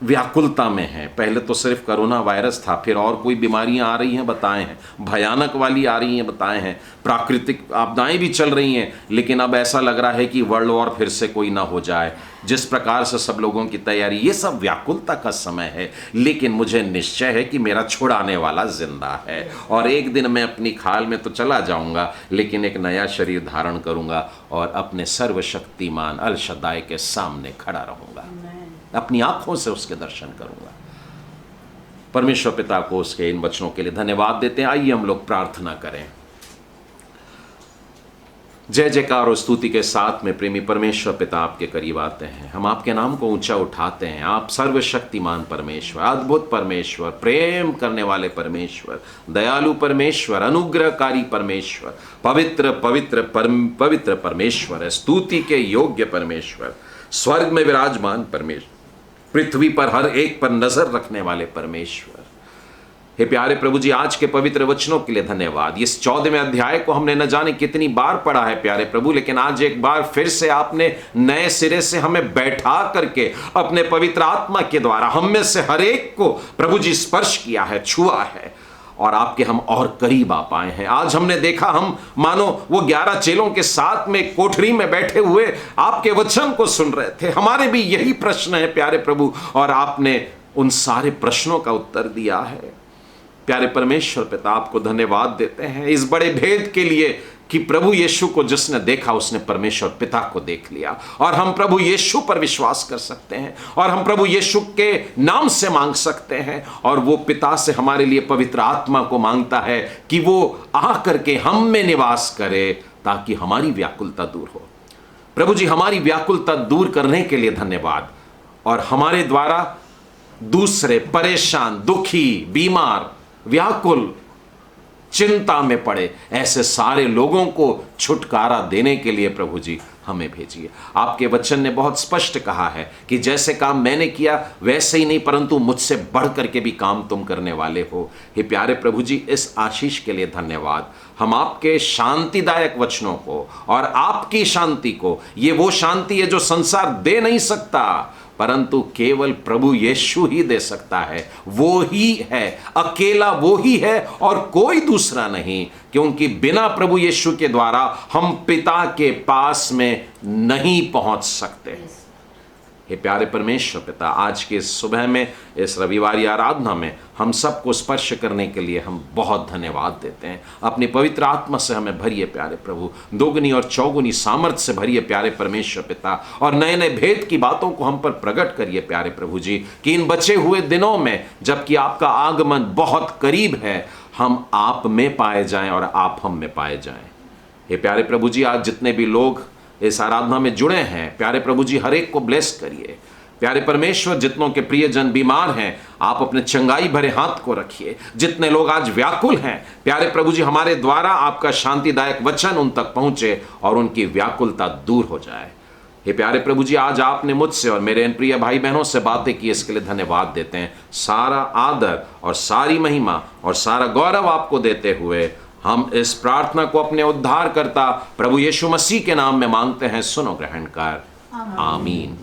व्याकुलता में है। पहले तो सिर्फ कोरोना वायरस था, फिर और कोई बीमारियां आ रही हैं बताए हैं, भयानक वाली आ रही हैं बताए हैं, प्राकृतिक आपदाएं भी चल रही हैं, लेकिन अब ऐसा लग रहा है कि वर्ल्ड वॉर फिर से कोई ना हो जाए। जिस प्रकार से सब लोगों की तैयारी, ये सब व्याकुलता का समय है, लेकिन मुझे निश्चय है कि मेरा छुड़ाने वाला जिंदा है, और एक दिन मैं अपनी खाल में तो चला जाऊंगा, लेकिन एक नया शरीर धारण करूंगा और अपने सर्वशक्तिमान अल शद्दाई के सामने खड़ा रहूंगा, अपनी आंखों से उसके दर्शन करूंगा। परमेश्वर पिता को उसके इन वचनों के लिए धन्यवाद देते हैं। आइए हम लोग प्रार्थना करें। जय जयकार और स्तुति के साथ में प्रेमी परमेश्वर पिता आपके करीब आते हैं, हम आपके नाम को ऊंचा उठाते हैं। आप सर्वशक्तिमान परमेश्वर, अद्भुत परमेश्वर, प्रेम करने वाले परमेश्वर, दयालु परमेश्वर, अनुग्रहकारी परमेश्वर, पवित्र पवित्र पवित्र परमेश्वर है, स्तुति के योग्य परमेश्वर, स्वर्ग में विराजमान परमेश्वर, पृथ्वी पर हर एक पर नजर रखने वाले परमेश्वर। हे प्यारे प्रभु जी, आज के पवित्र वचनों के लिए धन्यवाद। इस 14वें अध्याय को हमने न जाने कितनी बार पढ़ा है प्यारे प्रभु, लेकिन आज एक बार फिर से आपने नए सिरे से हमें बैठा करके अपने पवित्र आत्मा के द्वारा हम में से हर एक को प्रभु जी स्पर्श किया है, छुआ है, और आपके हम और करीब आ पाए हैं। आज हमने देखा, हम मानो वो 11 चेलों के साथ में कोठरी में बैठे हुए आपके वचन को सुन रहे थे। हमारे भी यही प्रश्न है प्यारे प्रभु, और आपने उन सारे प्रश्नों का उत्तर दिया है। प्यारे परमेश्वर पिता, आपको धन्यवाद देते हैं इस बड़े भेद के लिए कि प्रभु यीशु को जिसने देखा उसने परमेश्वर पिता को देख लिया, और हम प्रभु यीशु पर विश्वास कर सकते हैं, और हम प्रभु यीशु के नाम से मांग सकते हैं, और वो पिता से हमारे लिए पवित्र आत्मा को मांगता है कि वो आ करके हम में निवास करे, ताकि हमारी व्याकुलता दूर हो। प्रभु जी, हमारी व्याकुलता दूर करने के लिए धन्यवाद, और हमारे द्वारा दूसरे परेशान, दुखी, बीमार, व्याकुल, चिंता में पड़े ऐसे सारे लोगों को छुटकारा देने के लिए प्रभु जी हमें भेजिए। आपके वचन ने बहुत स्पष्ट कहा है कि जैसे काम मैंने किया वैसे ही नहीं, परंतु मुझसे बढ़ करके भी काम तुम करने वाले हो। हे प्यारे प्रभु जी, इस आशीष के लिए धन्यवाद। हम आपके शांतिदायक वचनों को और आपकी शांति को, ये वो शांति है जो संसार दे नहीं सकता, परंतु केवल प्रभु यीशु ही दे सकता है। वो ही है, अकेला वो ही है और कोई दूसरा नहीं, क्योंकि बिना प्रभु यीशु के द्वारा हम पिता के पास में नहीं पहुंच सकते। हे प्यारे परमेश्वर पिता, आज के सुबह में, इस रविवारी आराधना में हम सबको स्पर्श करने के लिए हम बहुत धन्यवाद देते हैं। अपनी पवित्र आत्मा से हमें भरिए प्यारे प्रभु, दोगुनी और चौगुनी सामर्थ से भरिए प्यारे परमेश्वर पिता, और नए नए भेद की बातों को हम पर प्रकट करिए प्यारे प्रभु जी, कि इन बचे हुए दिनों में, जबकि आपका आगमन बहुत करीब है, हम आप में पाए जाएं और आप हम में पाए जाएं। हे प्यारे प्रभु जी, आज जितने भी लोग इस आराधना में जुड़े हैं, प्यारे प्रभु जी हर एक को ब्लेस करिए। प्यारे परमेश्वर, जितनों के प्रियजन बीमार हैं, आप अपने चंगाई भरे हाथ को रखिए। जितने लोग आज व्याकुल हैं, प्यारे प्रभु जी हमारे द्वारा आपका शांतिदायक वचन उन तक पहुंचे और उनकी व्याकुलता दूर हो जाए। हे प्यारे प्रभु जी, आज आपने मुझसे और मेरे इन प्रिय भाई बहनों से बातें की, इसके लिए धन्यवाद देते हैं। सारा आदर और सारी महिमा और सारा गौरव आपको देते हुए हम इस प्रार्थना को अपने उद्धारकर्ता प्रभु यीशु मसीह के नाम में मांगते हैं। सुनो ग्रहण कर, आमीन।